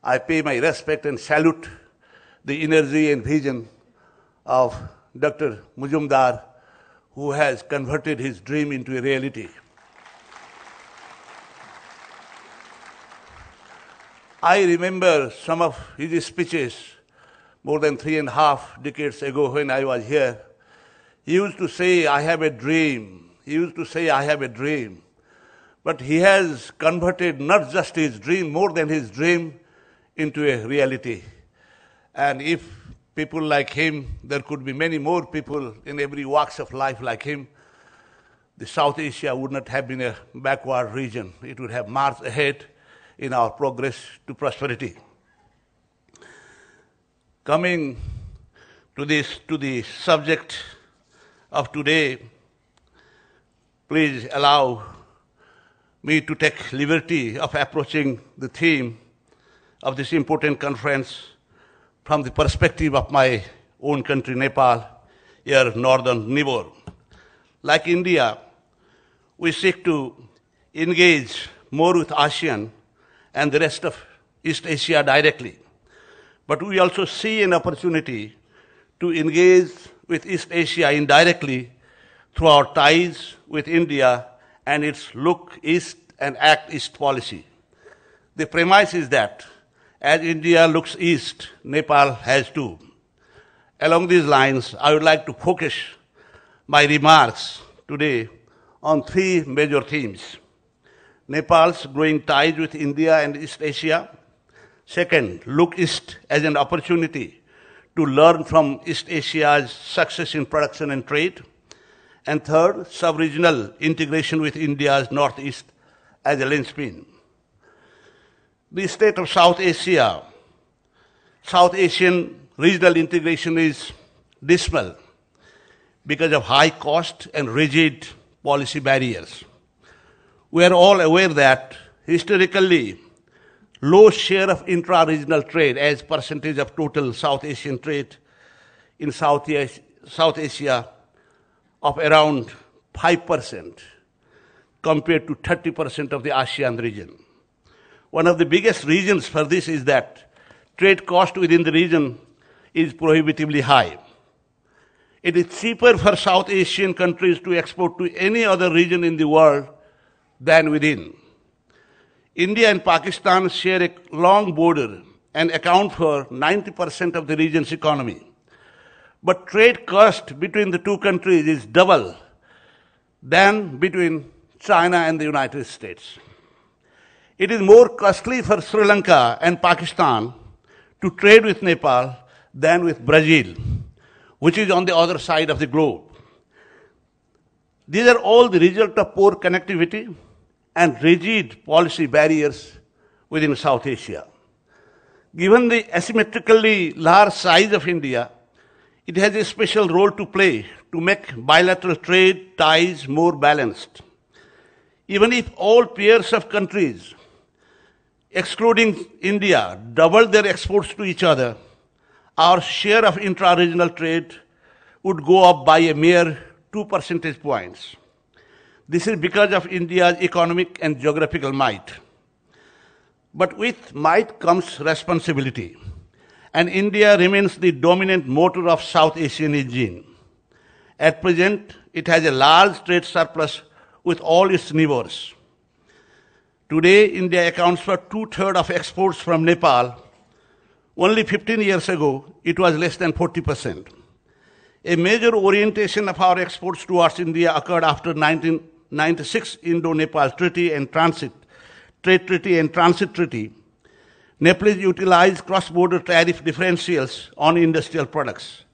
I pay my respect and salute the energy and vision of Dr. Mujumdar, who has converted his dream into a reality. I remember some of his speeches more than 3.5 decades ago when I was here. He used to say, I have a dream. He used to say, I have a dream. But he has converted not just his dream, more than his dream, into a reality. And if people like him, there could be many more people in every walks of life like him, the South Asia would not have been a backward region. It would have marched ahead in our progress to prosperity. Coming to the subject of today, please allow me to take liberty of approaching the theme of this important conference from the perspective of my own country, Nepal, your northern neighbor. Like India, we seek to engage more with ASEAN and the rest of East Asia directly. But we also see an opportunity to engage with East Asia indirectly through our ties with India and its Look East and Act East policy. The premise is that as India looks east, Nepal has too. Along these lines, I would like to focus my remarks today on three major themes. Nepal's growing ties with India and East Asia. Second, look east as an opportunity to learn from East Asia's success in production and trade. And third, sub-regional integration with India's northeast as a linchpin. The state of South Asia, South Asian regional integration is dismal because of high cost and rigid policy barriers. We are all aware that historically, low share of intra-regional trade as percentage of total South Asian trade in South Asia of around 5% compared to 30% of the ASEAN region. One of the biggest reasons for this is that trade cost within the region is prohibitively high. It is cheaper for South Asian countries to export to any other region in the world than within. India and Pakistan share a long border and account for 90% of the region's economy. But trade cost between the two countries is double than between China and the United States. It is more costly for Sri Lanka and Pakistan to trade with Nepal than with Brazil, which is on the other side of the globe. These are all the result of poor connectivity and rigid policy barriers within South Asia. Given the asymmetrically large size of India, it has a special role to play to make bilateral trade ties more balanced. Even if all pairs of countries, excluding India, doubled their exports to each other, our share of intra-regional trade would go up by a mere 2 percentage points. This is because of India's economic and geographical might. But with might comes responsibility, and India remains the dominant motor of South Asian engine. At present, it has a large trade surplus with all its neighbors. Today, India accounts for 2/3 of exports from Nepal. Only 15 years ago, it was less than 40%. A major orientation of our exports towards India occurred after 1996 Indo-Nepal Treaty and Trade Treaty and Transit Treaty. Nepalese utilized cross-border tariff differentials on industrial products.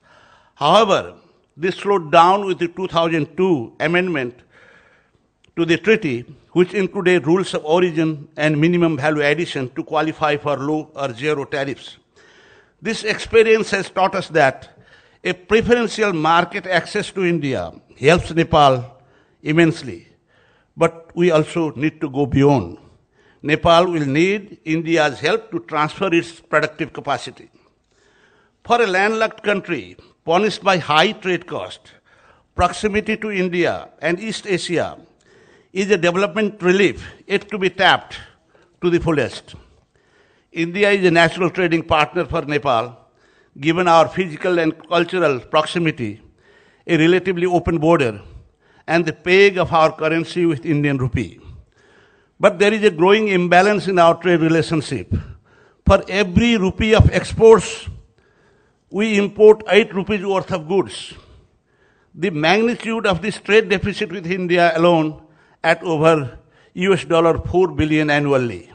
However, this slowed down with the 2002 amendment to the treaty, which included rules of origin and minimum value addition to qualify for low or zero tariffs. This experience has taught us that a preferential market access to India helps Nepal immensely, but we also need to go beyond. Nepal will need India's help to transfer its productive capacity. For a landlocked country punished by high trade cost, proximity to India and East Asia is a development relief yet to be tapped to the fullest. India is a natural trading partner for Nepal, given our physical and cultural proximity, a relatively open border, and the peg of our currency with Indian rupee. But there is a growing imbalance in our trade relationship. For every rupee of exports, we import 8 rupees worth of goods. The magnitude of this trade deficit with India alone at over $4 billion annually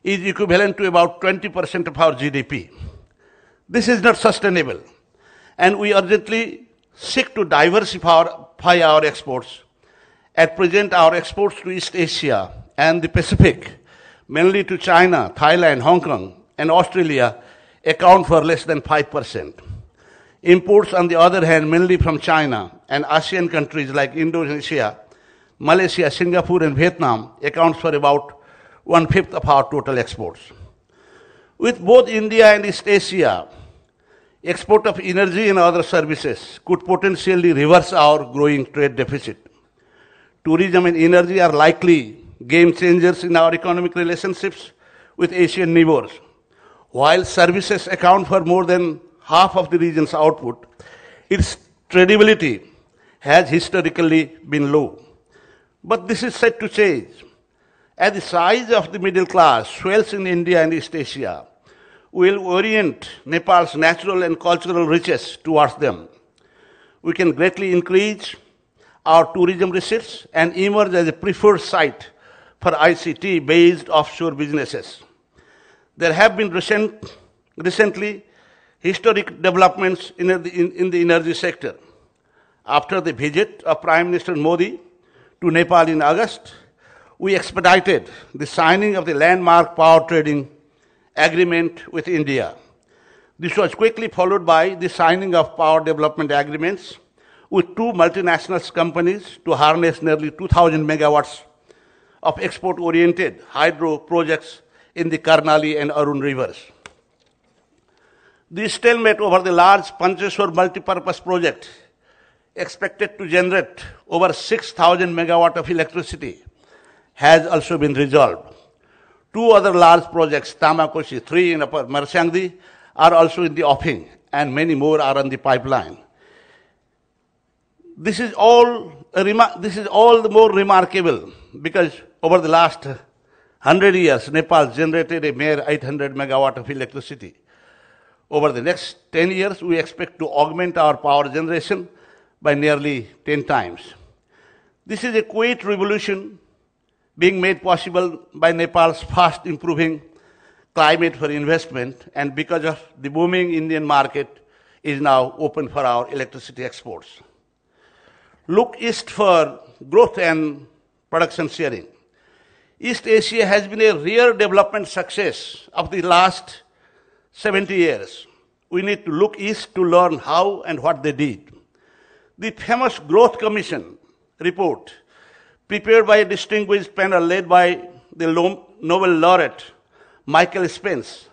is equivalent to about 20% of our GDP. This is not sustainable, and we urgently seek to diversify our exports. At present, our exports to East Asia and the Pacific, mainly to China, Thailand, Hong Kong, and Australia, account for less than 5%. Imports, on the other hand, mainly from China and ASEAN countries like Indonesia, Malaysia, Singapore, and Vietnam, accounts for about 1/5 of our total exports. With both India and East Asia, export of energy and other services could potentially reverse our growing trade deficit. Tourism and energy are likely game changers in our economic relationships with Asian neighbors. While services account for more than half of the region's output, its tradability has historically been low. But this is set to change. As the size of the middle class swells in India and East Asia, we will orient Nepal's natural and cultural riches towards them. We can greatly increase our tourism receipts and emerge as a preferred site for ICT-based offshore businesses. There have been recently historic developments in the energy sector. After the visit of Prime Minister Modi to Nepal in August, we expedited the signing of the landmark power trading agreement with India. This was quickly followed by the signing of power development agreements with two multinational companies to harness nearly 2,000 megawatts of export-oriented hydro projects in the Karnali and Arun rivers. The stalemate over the large Pancheshwar multipurpose project, expected to generate over 6,000 megawatts of electricity, has also been resolved. Two other large projects, Tamakoshi 3 in Upper Marsangdi, are also in the offing, and many more are on the pipeline. This is all the more remarkable because over the last 100 years, Nepal generated a mere 800 megawatt of electricity. Over the next 10 years, we expect to augment our power generation by nearly 10 times. This is a quiet revolution being made possible by Nepal's fast improving climate for investment, and because of the booming Indian market is now open for our electricity exports. Look east for growth and production sharing. East Asia has been a rare development success of the last 70 years. We need to look east to learn how and what they did. The famous Growth Commission report, prepared by a distinguished panel led by the Nobel laureate Michael Spence,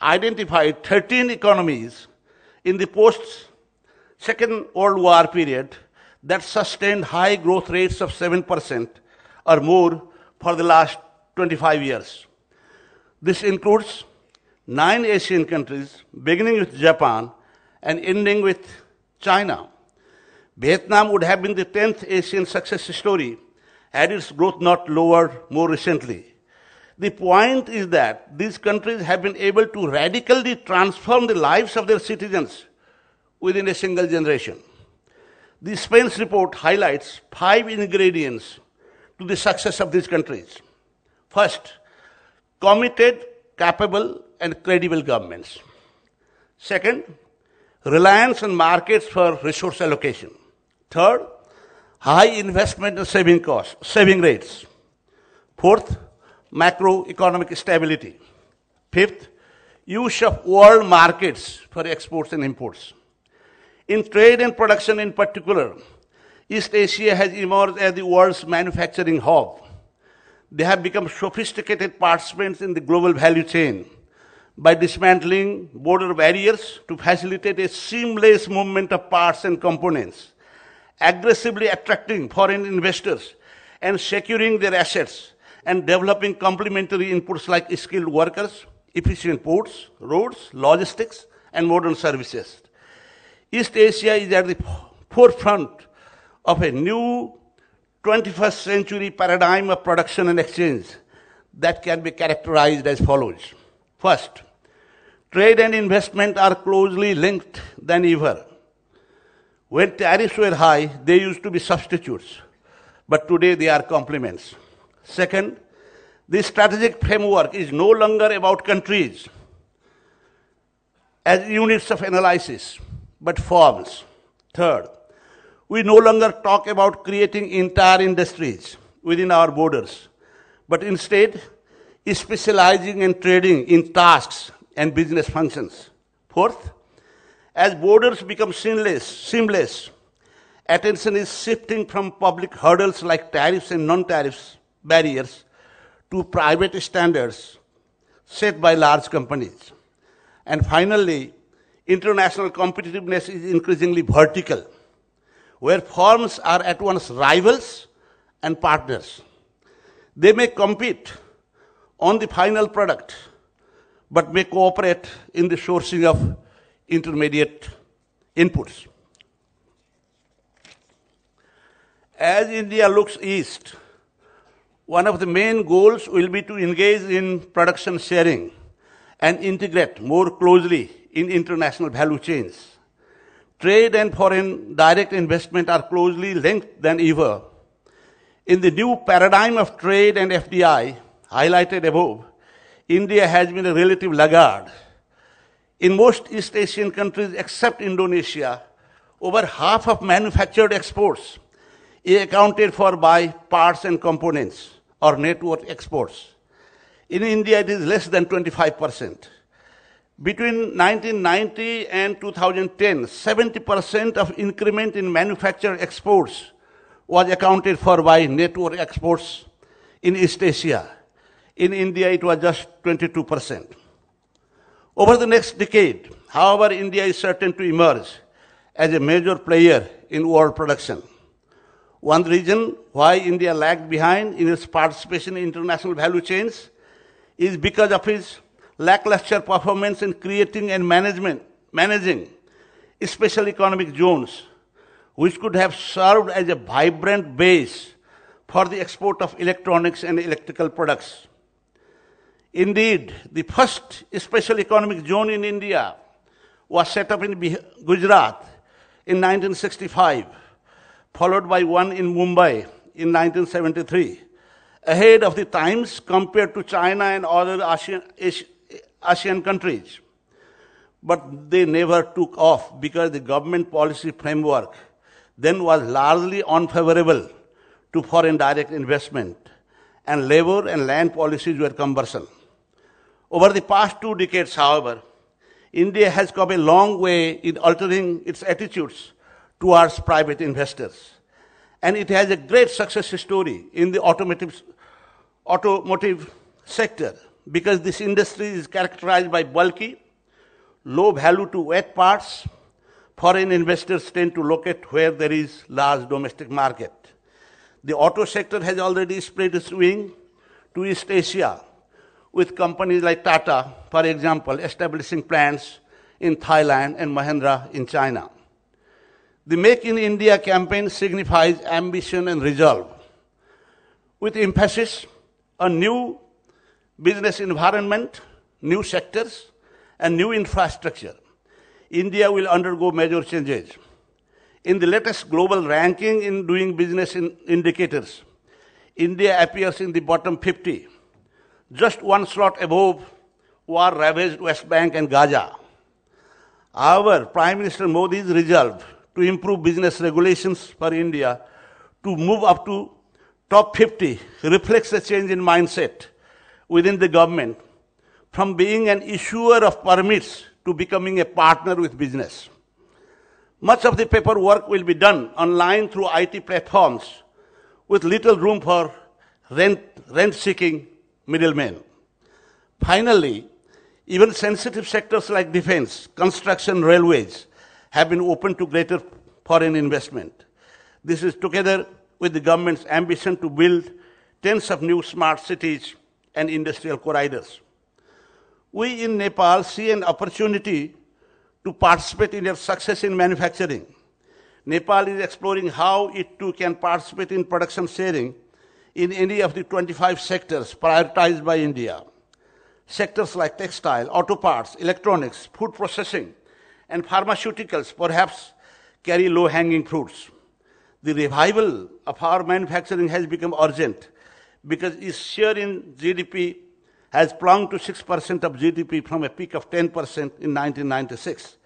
identified 13 economies in the post-Second World War period that sustained high growth rates of 7% or more for the last 25 years. This includes 9 Asian countries, beginning with Japan and ending with China. Vietnam would have been the 10th Asian success story had its growth not lowered more recently. The point is that these countries have been able to radically transform the lives of their citizens within a single generation. The Spence report highlights 5 ingredients to the success of these countries. First, committed, capable, and credible governments. Second, reliance on markets for resource allocation. Third, high investment and saving rates. Fourth, macroeconomic stability. Fifth, use of world markets for exports and imports. In trade and production in particular, East Asia has emerged as the world's manufacturing hub. They have become sophisticated participants in the global value chain by dismantling border barriers to facilitate a seamless movement of parts and components, aggressively attracting foreign investors and securing their assets, and developing complementary inputs like skilled workers, efficient ports, roads, logistics, and modern services. East Asia is at the forefront of a new 21st century paradigm of production and exchange that can be characterized as follows. First, trade and investment are closely linked than ever. When tariffs were high, they used to be substitutes, but today they are complements. Second, the strategic framework is no longer about countries as units of analysis, but firms. Third, we no longer talk about creating entire industries within our borders, but instead specializing and trading in tasks and business functions. Fourth, as borders become seamless, attention is shifting from public hurdles like tariffs and non-tariffs barriers to private standards set by large companies. And finally, international competitiveness is increasingly vertical, where firms are at once rivals and partners. They may compete on the final product, but may cooperate in the sourcing of intermediate inputs. As India looks east, one of the main goals will be to engage in production sharing and integrate more closely in international value chains. Trade and foreign direct investment are closely linked than ever. In the new paradigm of trade and FDI, highlighted above, India has been a relative laggard. In most East Asian countries except Indonesia, over half of manufactured exports is accounted for by parts and components or network exports. In India, it is less than 25%. Between 1990 and 2010, 70% of increment in manufactured exports was accounted for by network exports in East Asia. In India, it was just 22%. Over the next decade, however, India is certain to emerge as a major player in world production. One reason why India lagged behind in its participation in international value chains is because of its lackluster performance in creating and managing special economic zones, which could have served as a vibrant base for the export of electronics and electrical products. Indeed, the first special economic zone in India was set up in Gujarat in 1965, followed by one in Mumbai in 1973, ahead of the times compared to China and other Asian countries. But they never took off because the government policy framework then was largely unfavorable to foreign direct investment, and labor and land policies were cumbersome. Over the past 2 decades, however, India has come a long way in altering its attitudes towards private investors. And it has a great success story in the automotive sector because this industry is characterized by bulky, low value to weight parts. Foreign investors tend to locate where there is large domestic market. The auto sector has already spread its wing to East Asia, with companies like Tata, for example, establishing plants in Thailand and Mahindra in China. The Make in India campaign signifies ambition and resolve. With emphasis on new business environment, new sectors, and new infrastructure, India will undergo major changes. In the latest global ranking in doing business indicators, India appears in the bottom 50, just one slot above war-ravaged West Bank and Gaza. However, Prime Minister Modi's resolve to improve business regulations for India to move up to top 50 reflects a change in mindset within the government from being an issuer of permits to becoming a partner with business. Much of the paperwork will be done online through IT platforms with little room for rent-seeking middlemen. Finally, even sensitive sectors like defense, construction, railways have been open to greater foreign investment. This is together with the government's ambition to build tens of new smart cities and industrial corridors. We in Nepal see an opportunity to participate in their success in manufacturing. Nepal is exploring how it too can participate in production sharing in any of the 25 sectors prioritized by India. Sectors like textile, auto parts, electronics, food processing, and pharmaceuticals perhaps carry low-hanging fruits. The revival of our manufacturing has become urgent because its share in GDP has plumbed to 6% of GDP from a peak of 10% in 1996,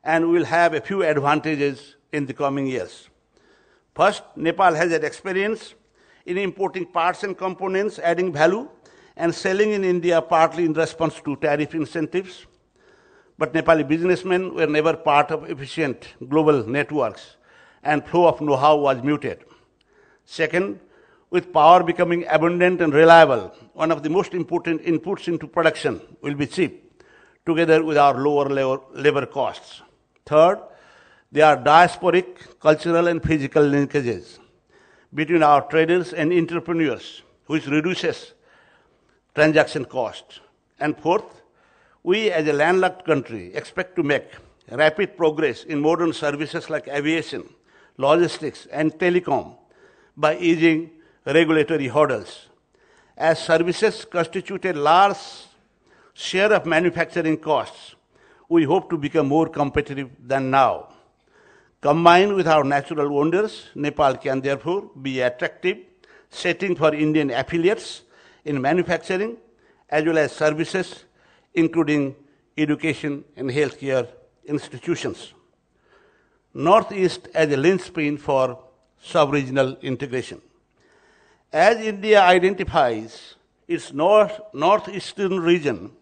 and will have a few advantages in the coming years. First, Nepal has had experience in importing parts and components, adding value, and selling in India partly in response to tariff incentives. But Nepali businessmen were never part of efficient global networks, and flow of know-how was muted. Second, with power becoming abundant and reliable, one of the most important inputs into production will be cheap, together with our lower labor costs. Third, there are diasporic, cultural, and physical linkages between our traders and entrepreneurs, which reduces transaction costs. And fourth, we as a landlocked country expect to make rapid progress in modern services like aviation, logistics, and telecom by easing regulatory hurdles. As services constitute a large share of manufacturing costs, we hope to become more competitive than now. Combined with our natural wonders, Nepal can therefore be an attractive setting for Indian affiliates in manufacturing as well as services, including education and healthcare institutions. Northeast as a linchpin for sub-regional integration. As India identifies its northeastern region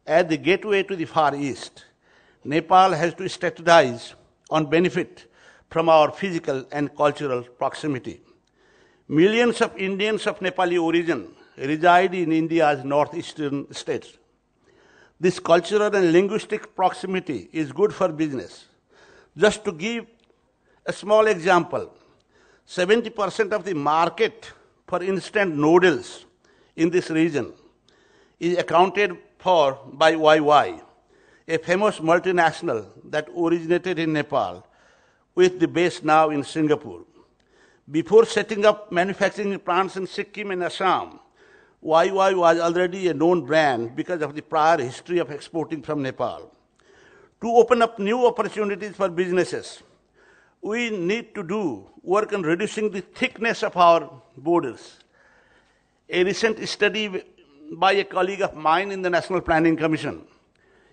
as the gateway to the Far East, Nepal has to strategize on benefit from our physical and cultural proximity. Millions of Indians of Nepali origin reside in India's northeastern states. This cultural and linguistic proximity is good for business. Just to give a small example, 70% of the market for instant noodles in this region is accounted for by YY, a famous multinational that originated in Nepal with the base now in Singapore. Before setting up manufacturing plants in Sikkim and Assam, YY was already a known brand because of the prior history of exporting from Nepal. To open up new opportunities for businesses, we need to do work on reducing the thickness of our borders. A recent study by a colleague of mine in the National Planning Commission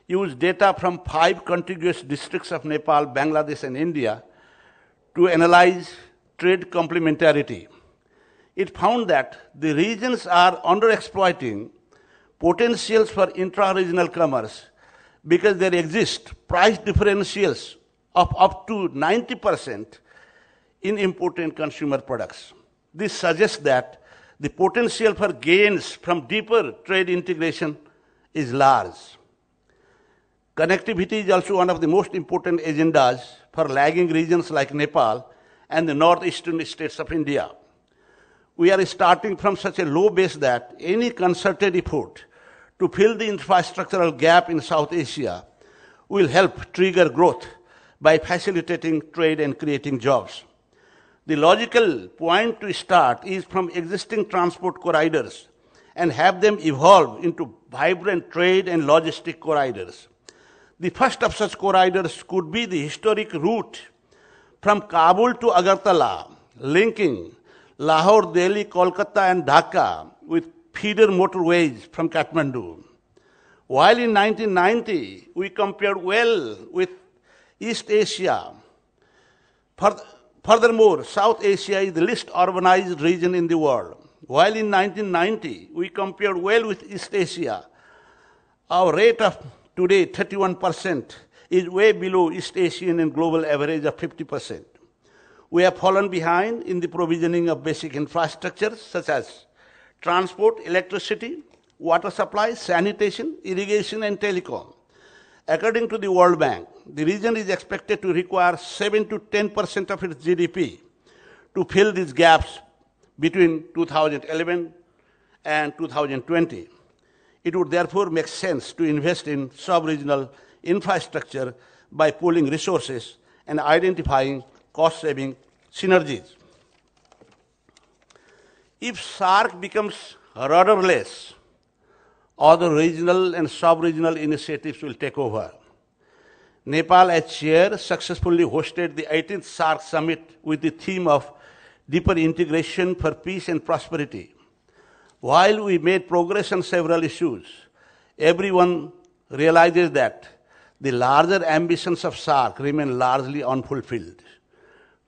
used data from 5 contiguous districts of Nepal, Bangladesh, and India to analyze trade complementarity. It found that the regions are underexploiting potentials for intra-regional commerce because there exist price differentials of up to 90% in imported consumer products. This suggests that the potential for gains from deeper trade integration is large. Connectivity is also one of the most important agendas for lagging regions like Nepal and the northeastern states of India. We are starting from such a low base that any concerted effort to fill the infrastructural gap in South Asia will help trigger growth by facilitating trade and creating jobs. The logical point to start is from existing transport corridors and have them evolve into vibrant trade and logistic corridors. The first of such corridors could be the historic route from Kabul to Agartala, linking Lahore, Delhi, Kolkata, and Dhaka with feeder motorways from Kathmandu. While in 1990, we compared well with East Asia. Furthermore, South Asia is the least urbanized region in the world. While in 1990, we compared well with East Asia. Our rate of today, 31%, is way below East Asian and global average of 50%. We have fallen behind in the provisioning of basic infrastructure such as transport, electricity, water supply, sanitation, irrigation, and telecom. According to the World Bank, the region is expected to require 7 to 10% of its GDP to fill these gaps between 2011 and 2020. It would therefore make sense to invest in sub-regional infrastructure by pooling resources and identifying cost-saving synergies. If SAARC becomes rudderless, other regional and sub-regional initiatives will take over. Nepal, as chair, successfully hosted the 18th SAARC summit with the theme of deeper integration for peace and prosperity. While we made progress on several issues, everyone realizes that the larger ambitions of SAARC remain largely unfulfilled.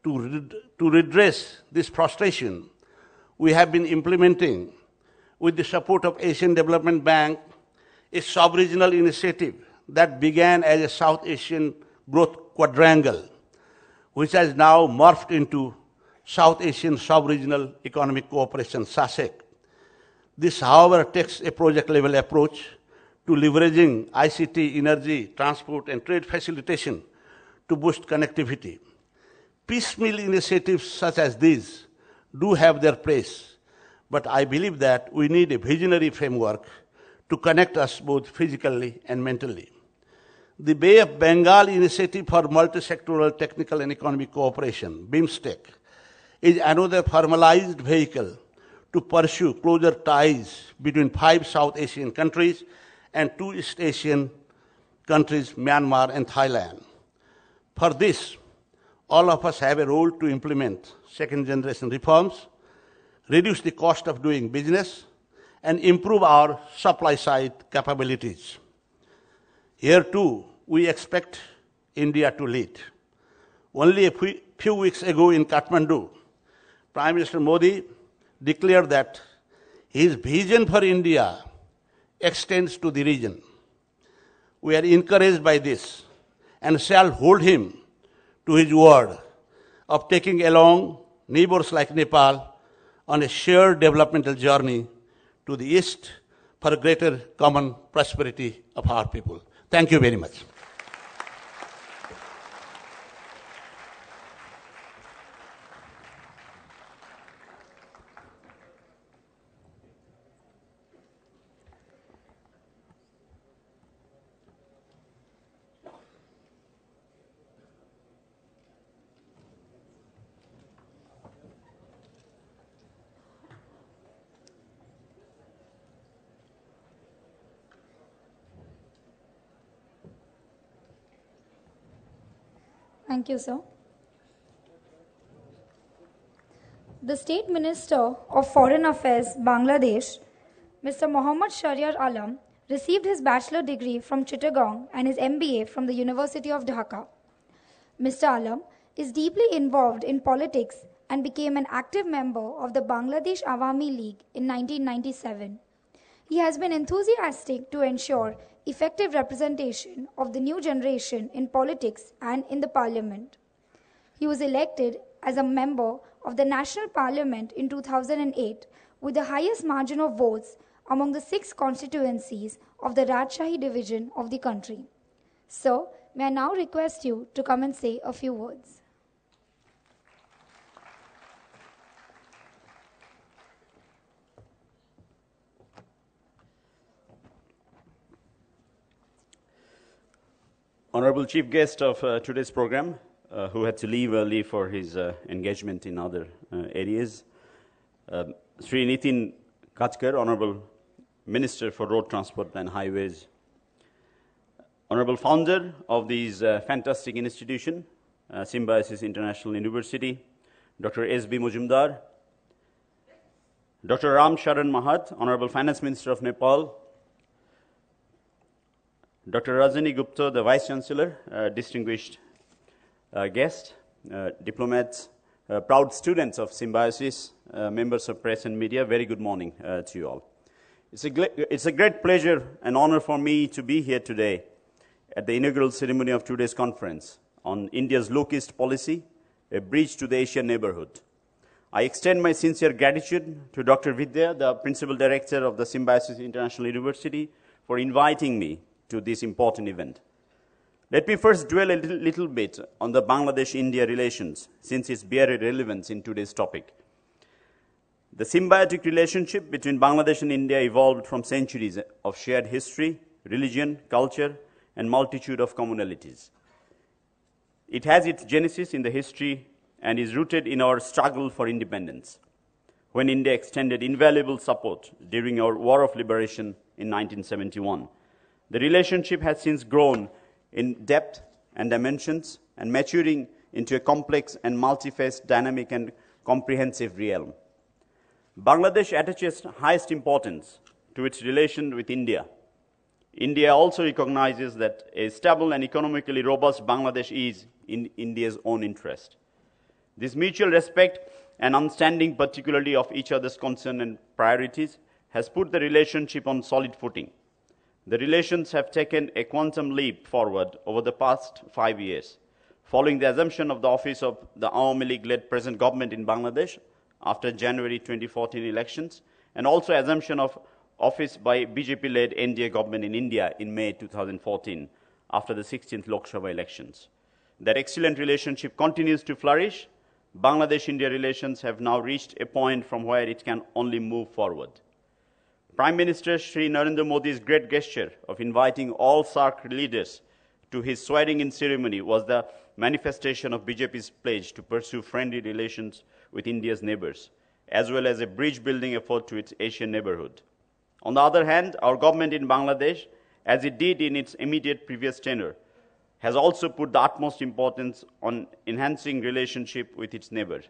To redress this frustration, we have been implementing with the support of Asian Development Bank, a sub-regional initiative that began as a South Asian Growth Quadrangle, which has now morphed into South Asian Sub-Regional Economic Cooperation, SASEC. This, however, takes a project-level approach to leveraging ICT, energy, transport, and trade facilitation to boost connectivity. Piecemeal initiatives such as these do have their place, but I believe that we need a visionary framework to connect us both physically and mentally. The Bay of Bengal Initiative for Multi-Sectoral Technical and Economic Cooperation, BIMSTEC, is another formalized vehicle to pursue closer ties between 5 South Asian countries and 2 East Asian countries, Myanmar and Thailand. For this, all of us have a role to implement second-generation reforms, reduce the cost of doing business, and improve our supply-side capabilities. Here too, we expect India to lead. Only a few weeks ago in Kathmandu, Prime Minister Modi declared that his vision for India extends to the region. We are encouraged by this and shall hold him to his word of taking along neighbors like Nepal on a shared developmental journey to the east for greater common prosperity of our people. Thank you very much. Thank you, sir. The State Minister of Foreign Affairs, Bangladesh, Mr. Mohammad Shariar Alam, received his bachelor degree from Chittagong and his MBA from the University of Dhaka. Mr. Alam is deeply involved in politics and became an active member of the Bangladesh Awami League in 1997. He has been enthusiastic to ensure effective representation of the new generation in politics and in the parliament. He was elected as a member of the National Parliament in 2008 with the highest margin of votes among the 6 constituencies of the Rajshahi division of the country. Sir, may I now request you to come and say a few words. Honorable Chief Guest of today's program, who had to leave early for his engagement in other areas, Sri Nitin Kachkar, Honorable Minister for Road Transport and Highways, Honorable Founder of this fantastic institution, Symbiosis International University, Dr. S.B. Mujumdar, Dr. Ram Sharan Mahat, Honorable Finance Minister of Nepal, Dr. Rajani Gupta, the Vice Chancellor, distinguished guest, diplomats, proud students of Symbiosis, members of press and media, very good morning to you all. It's a great pleasure and honor for me to be here today at the inaugural ceremony of today's conference on India's low-cost policy, a bridge to the Asian neighborhood. I extend my sincere gratitude to Dr. Vidya, the Principal Director of the Symbiosis International University, for inviting me to this important event. Let me first dwell a little bit on the Bangladesh-India relations, since it's bear relevance in today's topic. The symbiotic relationship between Bangladesh and India evolved from centuries of shared history, religion, culture, and multitude of commonalities. It has its genesis in the history and is rooted in our struggle for independence, when India extended invaluable support during our War of Liberation in 1971. The relationship has since grown in depth and dimensions and maturing into a complex and multi-faced, dynamic and comprehensive realm. Bangladesh attaches highest importance to its relation with India. India also recognizes that a stable and economically robust Bangladesh is in India's own interest. This mutual respect and understanding, particularly of each other's concern and priorities, has put the relationship on solid footing. The relations have taken a quantum leap forward over the past 5 years, following the assumption of the office of the Awami League-led present government in Bangladesh after January 2014 elections, and also assumption of office by BJP-led NDA government in India in May 2014 after the 16th Lok Sabha elections. That excellent relationship continues to flourish. Bangladesh-India relations have now reached a point from where it can only move forward. Prime Minister Shri Narendra Modi's great gesture of inviting all SAARC leaders to his swearing-in ceremony was the manifestation of BJP's pledge to pursue friendly relations with India's neighbors, as well as a bridge-building effort to its Asian neighborhood. On the other hand, our government in Bangladesh, as it did in its immediate previous tenure, has also put the utmost importance on enhancing relationship with its neighbors.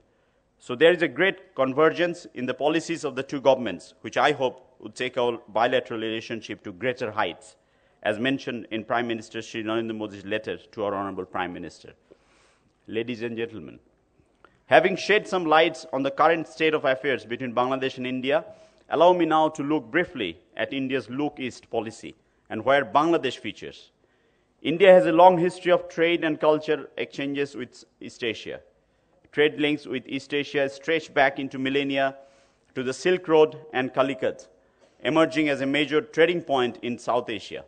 So there is a great convergence in the policies of the two governments, which I hope would take our bilateral relationship to greater heights, as mentioned in Prime Minister Shri Narendra Modi's letter to our Honorable Prime Minister. Ladies and gentlemen, having shed some lights on the current state of affairs between Bangladesh and India, allow me now to look briefly at India's Look East policy and where Bangladesh features. India has a long history of trade and culture exchanges with East Asia. Trade links with East Asia stretch back into millennia to the Silk Road and Calicut, emerging as a major trading point in South Asia.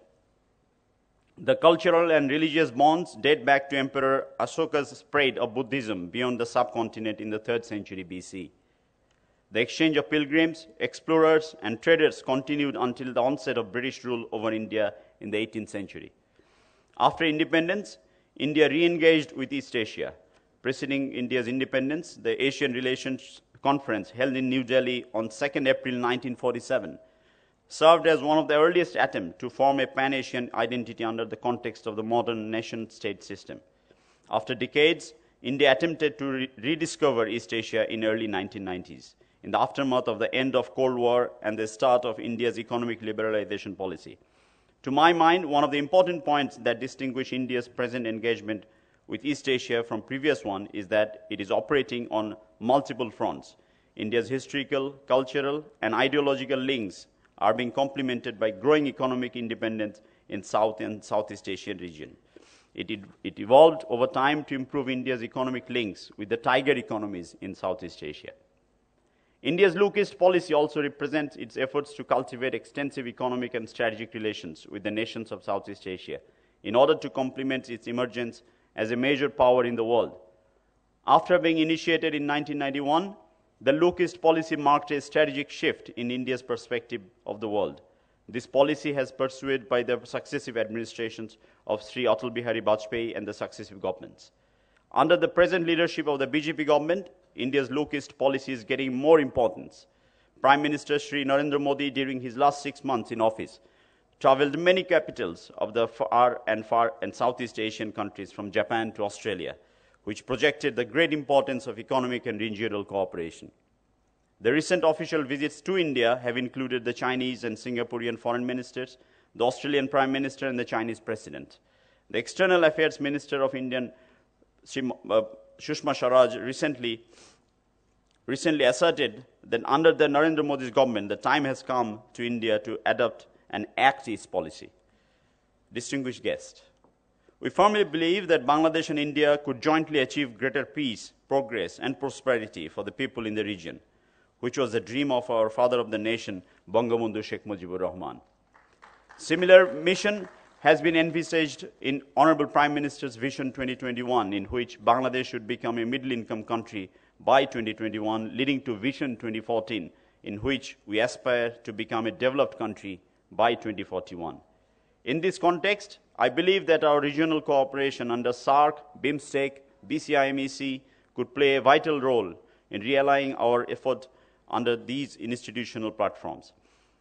The cultural and religious bonds date back to Emperor Ashoka's spread of Buddhism beyond the subcontinent in the 3rd century BC. The exchange of pilgrims, explorers, and traders continued until the onset of British rule over India in the 18th century. After independence, India re-engaged with East Asia. Preceding India's independence, the Asian Relations Conference held in New Delhi on 2nd April 1947 served as one of the earliest attempts to form a pan-Asian identity under the context of the modern nation-state system. After decades, India attempted to rediscover East Asia in early 1990s, in the aftermath of the end of Cold War and the start of India's economic liberalization policy. To my mind, one of the important points that distinguish India's present engagement with East Asia from previous one is that it is operating on multiple fronts. India's historical, cultural, and ideological links are being complemented by growing economic independence in South and Southeast Asian region. It evolved over time to improve India's economic links with the tiger economies in Southeast Asia. India's Look East policy also represents its efforts to cultivate extensive economic and strategic relations with the nations of Southeast Asia in order to complement its emergence as a major power in the world. After being initiated in 1991, the Look East policy marked a strategic shift in India's perspective of the world. This policy has pursued by the successive administrations of Sri Atal Bihari Vajpayee and the successive governments. Under the present leadership of the BJP government, India's Look East policy is getting more importance. Prime Minister Shri Narendra Modi, during his last 6 months in office, traveled many capitals of the far and Southeast Asian countries from Japan to Australia, which projected the great importance of economic and regional cooperation. The recent official visits to India have included the Chinese and Singaporean foreign ministers, the Australian Prime Minister, and the Chinese President. The External Affairs Minister of India, Sushma Swaraj, recently asserted that under the Narendra Modi's government, the time has come to India to adopt an Act East policy. Distinguished guests, we firmly believe that Bangladesh and India could jointly achieve greater peace, progress, and prosperity for the people in the region, which was the dream of our father of the nation, Bangabandhu Sheikh Mujibur Rahman. Similar mission has been envisaged in Honorable Prime Minister's Vision 2021, in which Bangladesh should become a middle-income country by 2021, leading to Vision 2014, in which we aspire to become a developed country by 2041. In this context, I believe that our regional cooperation under SAARC, BIMSTEC, BCIMEC could play a vital role in realigning our effort under these institutional platforms.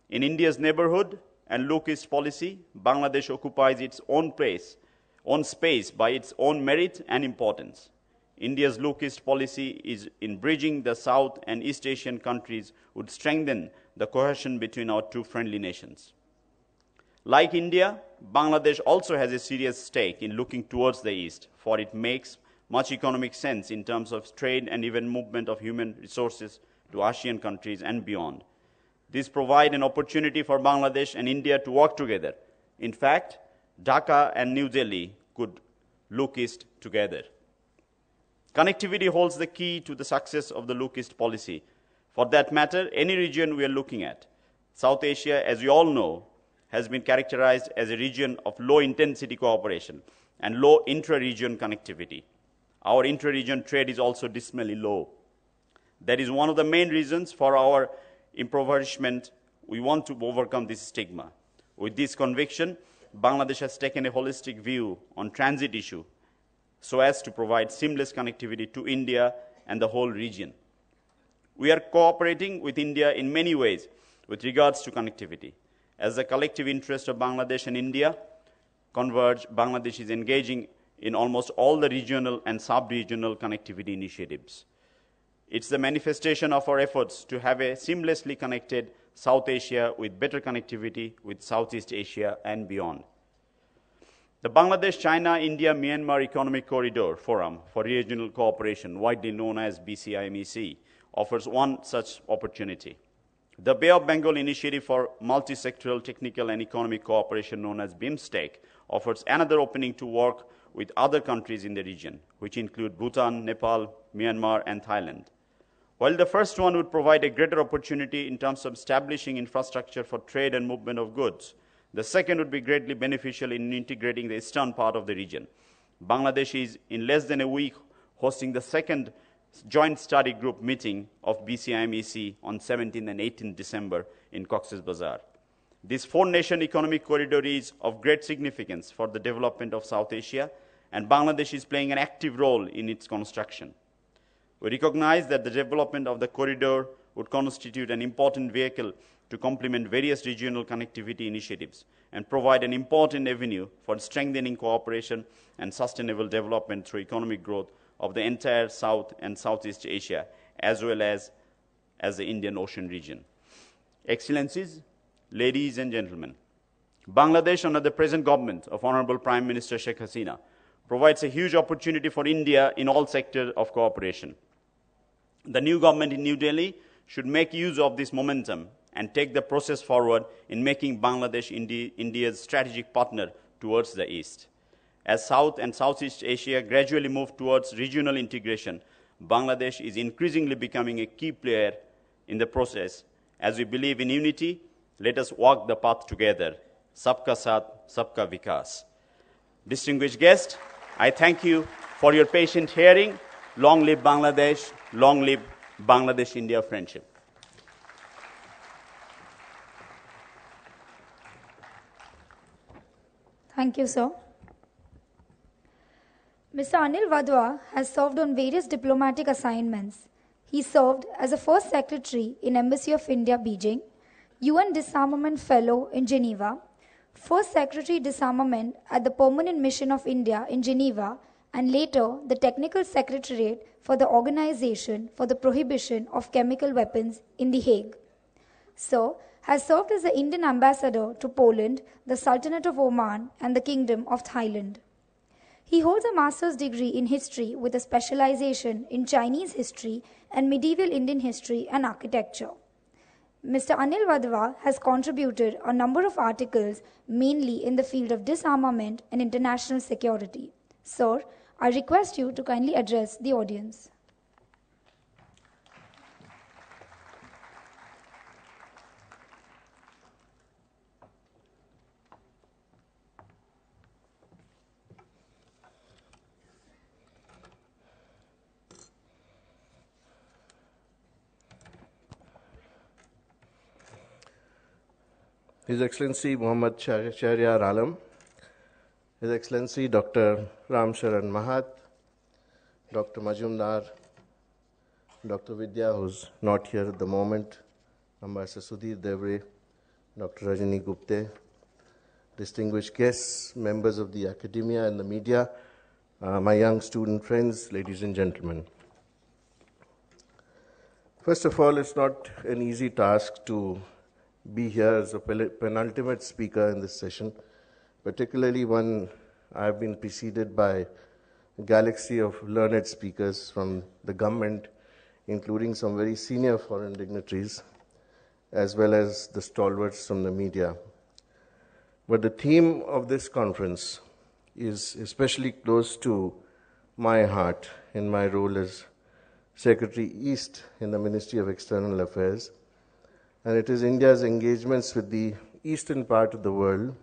In India's neighborhood and Look East policy, Bangladesh occupies its own space by its own merit and importance. India's Look East policy is in bridging the South and East Asian countries would strengthen the cohesion between our two friendly nations. Like India, Bangladesh also has a serious stake in looking towards the East, for it makes much economic sense in terms of trade and even movement of human resources to ASEAN countries and beyond. These provide an opportunity for Bangladesh and India to work together. In fact, Dhaka and New Delhi could look east together. Connectivity holds the key to the success of the look east policy. For that matter, any region we are looking at, South Asia, as we all know, has been characterized as a region of low-intensity cooperation and low intra-region connectivity. Our intra-region trade is also dismally low. That is one of the main reasons for our impoverishment. We want to overcome this stigma. With this conviction, Bangladesh has taken a holistic view on transit issue so as to provide seamless connectivity to India and the whole region. We are cooperating with India in many ways with regards to connectivity. As the collective interest of Bangladesh and India converge, Bangladesh is engaging in almost all the regional and sub-regional connectivity initiatives. It's the manifestation of our efforts to have a seamlessly connected South Asia with better connectivity with Southeast Asia and beyond. The Bangladesh, China, India, Myanmar Economic Corridor Forum for Regional Cooperation, widely known as BCIMEC, offers one such opportunity. The Bay of Bengal Initiative for Multi-Sectoral Technical and Economic Cooperation, known as BIMSTEC, offers another opening to work with other countries in the region, which include Bhutan, Nepal, Myanmar, and Thailand. While the first one would provide a greater opportunity in terms of establishing infrastructure for trade and movement of goods, the second would be greatly beneficial in integrating the eastern part of the region. Bangladesh is, in less than a week, hosting the second joint study group meeting of BCIMEC on 17th and 18th December in Cox's Bazar. This four-nation economic corridor is of great significance for the development of South Asia, and Bangladesh is playing an active role in its construction. We recognize that the development of the corridor would constitute an important vehicle to complement various regional connectivity initiatives and provide an important avenue for strengthening cooperation and sustainable development through economic growth of the entire South and Southeast Asia, as well as the Indian Ocean region. Excellencies, ladies and gentlemen, Bangladesh, under the present government of Honorable Prime Minister Sheikh Hasina, provides a huge opportunity for India in all sectors of cooperation. The new government in New Delhi should make use of this momentum and take the process forward in making Bangladesh India's strategic partner towards the East. As South and Southeast Asia gradually move towards regional integration, Bangladesh is increasingly becoming a key player in the process. As we believe in unity, let us walk the path together. Sabka Saath, Sabka Vikas. Distinguished guests, I thank you for your patient hearing. Long live Bangladesh, long live Bangladesh-India friendship. Thank you, sir. Mr. Anil Wadhwa has served on various diplomatic assignments. He served as a First Secretary in Embassy of India, Beijing, UN Disarmament Fellow in Geneva, First Secretary Disarmament at the Permanent Mission of India in Geneva, and later the Technical Secretariat for the Organization for the Prohibition of Chemical Weapons in The Hague. Sir has served as the Indian Ambassador to Poland, the Sultanate of Oman, and the Kingdom of Thailand. He holds a master's degree in history with a specialization in Chinese history and medieval Indian history and architecture. Mr. Anil Wadhwa has contributed a number of articles mainly in the field of disarmament and international security. Sir, I request you to kindly address the audience. His Excellency Muhammad Shahryar Alam, His Excellency Dr. Ram Sharan Mahat, Dr. Majumdar, Dr. Vidya, who's not here at the moment, Ambassador Sudhir Devre, Dr. Rajani Gupte, distinguished guests, members of the academia and the media, my young student friends, ladies and gentlemen. First of all, it's not an easy task to be here as a penultimate speaker in this session, particularly when I have been preceded by a galaxy of learned speakers from the government, including some very senior foreign dignitaries. as well as the stalwarts from the media. But the theme of this conference is especially close to my heart in my role as Secretary East in the Ministry of External Affairs, and it is India's engagements with the eastern part of the world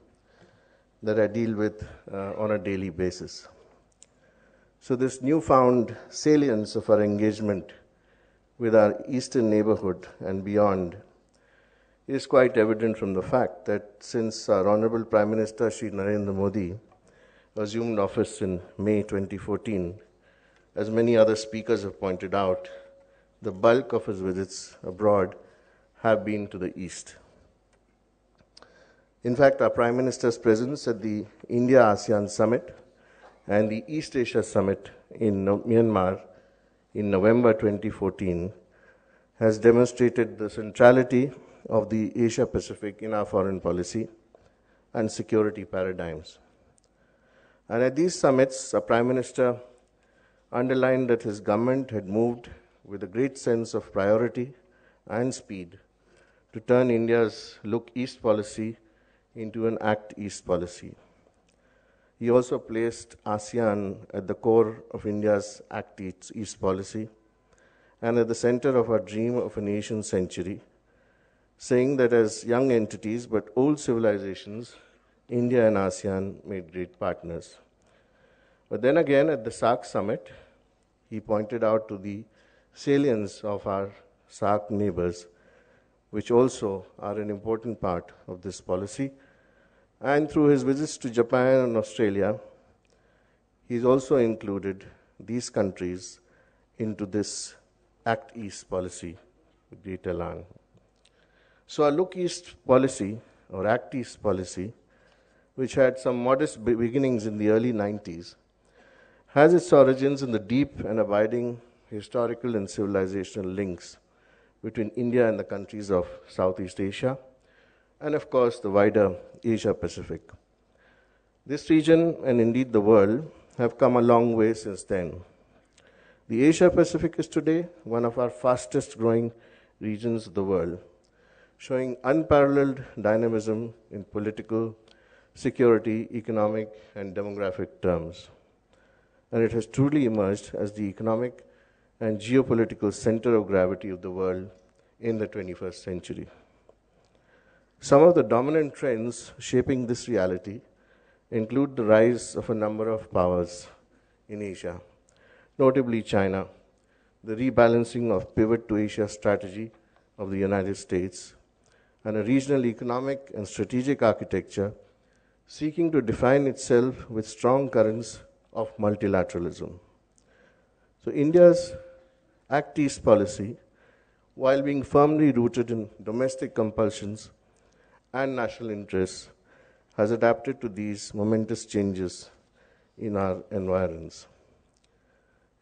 that I deal with on a daily basis. So this newfound salience of our engagement with our eastern neighborhood and beyond is quite evident from the fact that since our Honorable Prime Minister Shri Narendra Modi assumed office in May 2014, as many other speakers have pointed out, the bulk of his visits abroad have been to the east. In fact, our Prime Minister's presence at the India-ASEAN Summit and the East Asia Summit in Myanmar in November 2014 has demonstrated the centrality of the Asia-Pacific in our foreign policy and security paradigms. And at these summits, our Prime Minister underlined that his government had moved with a great sense of priority and speed to turn India's Look East policy into an Act East policy. He also placed ASEAN at the core of India's Act East policy and at the center of our dream of a nation century, saying that as young entities but old civilizations, India and ASEAN made great partners. But then again, at the SAARC summit, he pointed out to the salience of our SAARC neighbors, which also are an important part of this policy. And through his visits to Japan and Australia, he's also included these countries into this Act East policy with great elan. So our Look East policy, or Act East policy, which had some modest beginnings in the early 90s, has its origins in the deep and abiding historical and civilizational links between India and the countries of Southeast Asia, and of course the wider Asia Pacific. This region, and indeed the world, have come a long way since then. The Asia Pacific is today one of our fastest growing regions of the world, showing unparalleled dynamism in political, security, economic, and demographic terms. And it has truly emerged as the economic and geopolitical center of gravity of the world in the 21st century. Some of the dominant trends shaping this reality include the rise of a number of powers in Asia, notably China, the rebalancing of pivot to Asia strategy of the United States, and a regional economic and strategic architecture seeking to define itself with strong currents of multilateralism. So India's Act East policy, while being firmly rooted in domestic compulsions and national interests, has adapted to these momentous changes in our environs.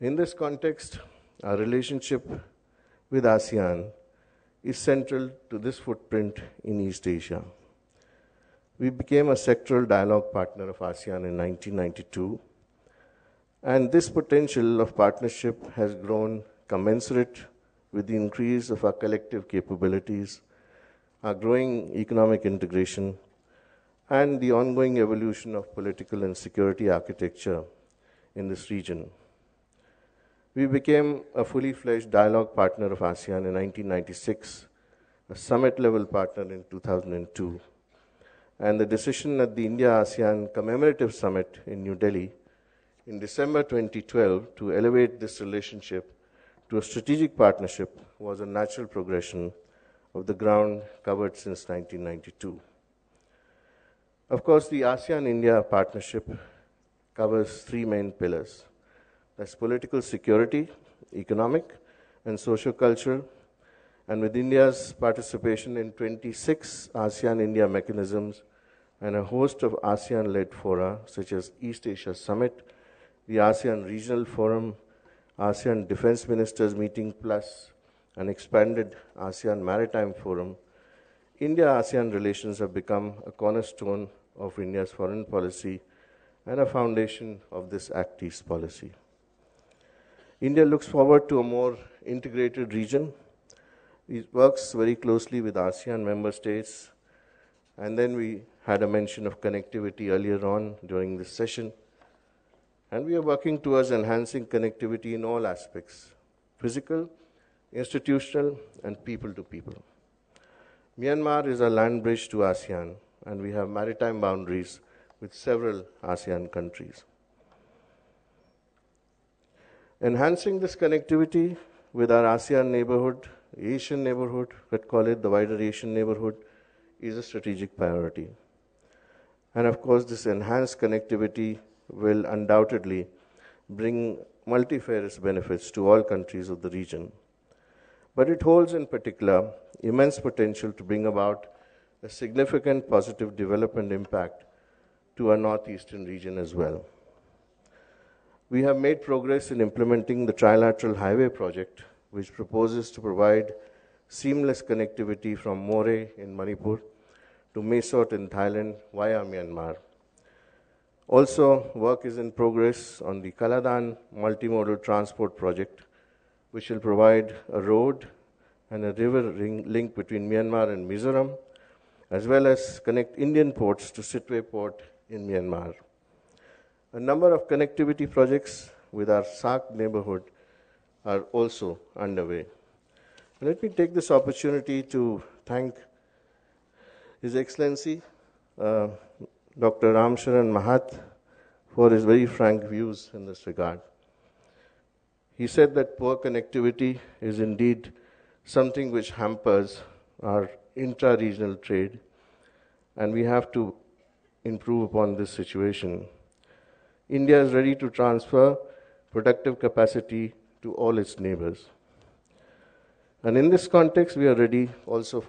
In this context, our relationship with ASEAN is central to this footprint in East Asia. We became a sectoral dialogue partner of ASEAN in 1992, and this potential of partnership has grown commensurate with the increase of our collective capabilities, our growing economic integration, and the ongoing evolution of political and security architecture in this region. We became a fully fledged dialogue partner of ASEAN in 1996, a summit-level partner in 2002, and the decision at the India-ASEAN Commemorative Summit in New Delhi in December 2012 to elevate this relationship to a strategic partnership was a natural progression of the ground covered since 1992. Of course, the ASEAN-India partnership covers three main pillars. That's political security, economic, and socio-cultural, and with India's participation in 26 ASEAN-India mechanisms and a host of ASEAN-led fora, such as East Asia Summit, the ASEAN Regional Forum, ASEAN Defense Ministers Meeting Plus, an expanded ASEAN Maritime Forum, India-ASEAN relations have become a cornerstone of India's foreign policy and a foundation of this Act East policy. India looks forward to a more integrated region He works very closely with ASEAN member states. And then we had a mention of connectivity earlier on during this session. And we are working towards enhancing connectivity in all aspects: physical, institutional, and people to people. Myanmar is a land bridge to ASEAN, and we have maritime boundaries with several ASEAN countries. Enhancing this connectivity with our ASEAN neighborhood, Asian neighborhood, let's call it the wider Asian neighborhood, is a strategic priority. And of course, this enhanced connectivity will undoubtedly bring multifarious benefits to all countries of the region. But it holds in particular immense potential to bring about a significant positive development impact to our northeastern region as well. We have made progress in implementing the Trilateral Highway Project, which proposes to provide seamless connectivity from Moreh in Manipur to Mesot in Thailand via Myanmar. Also, work is in progress on the Kaladan multimodal transport project, which will provide a road and a river link between Myanmar and Mizoram, as well as connect Indian ports to Sitwe port in Myanmar. A number of connectivity projects with our SAARC neighborhood are also underway. Let me take this opportunity to thank His Excellency, Dr. Ram Sharan Mahat, for his very frank views in this regard. He said that poor connectivity is indeed something which hampers our intra-regional trade, and we have to improve upon this situation. India is ready to transfer productive capacity to all its neighbors. And in this context, we are ready also for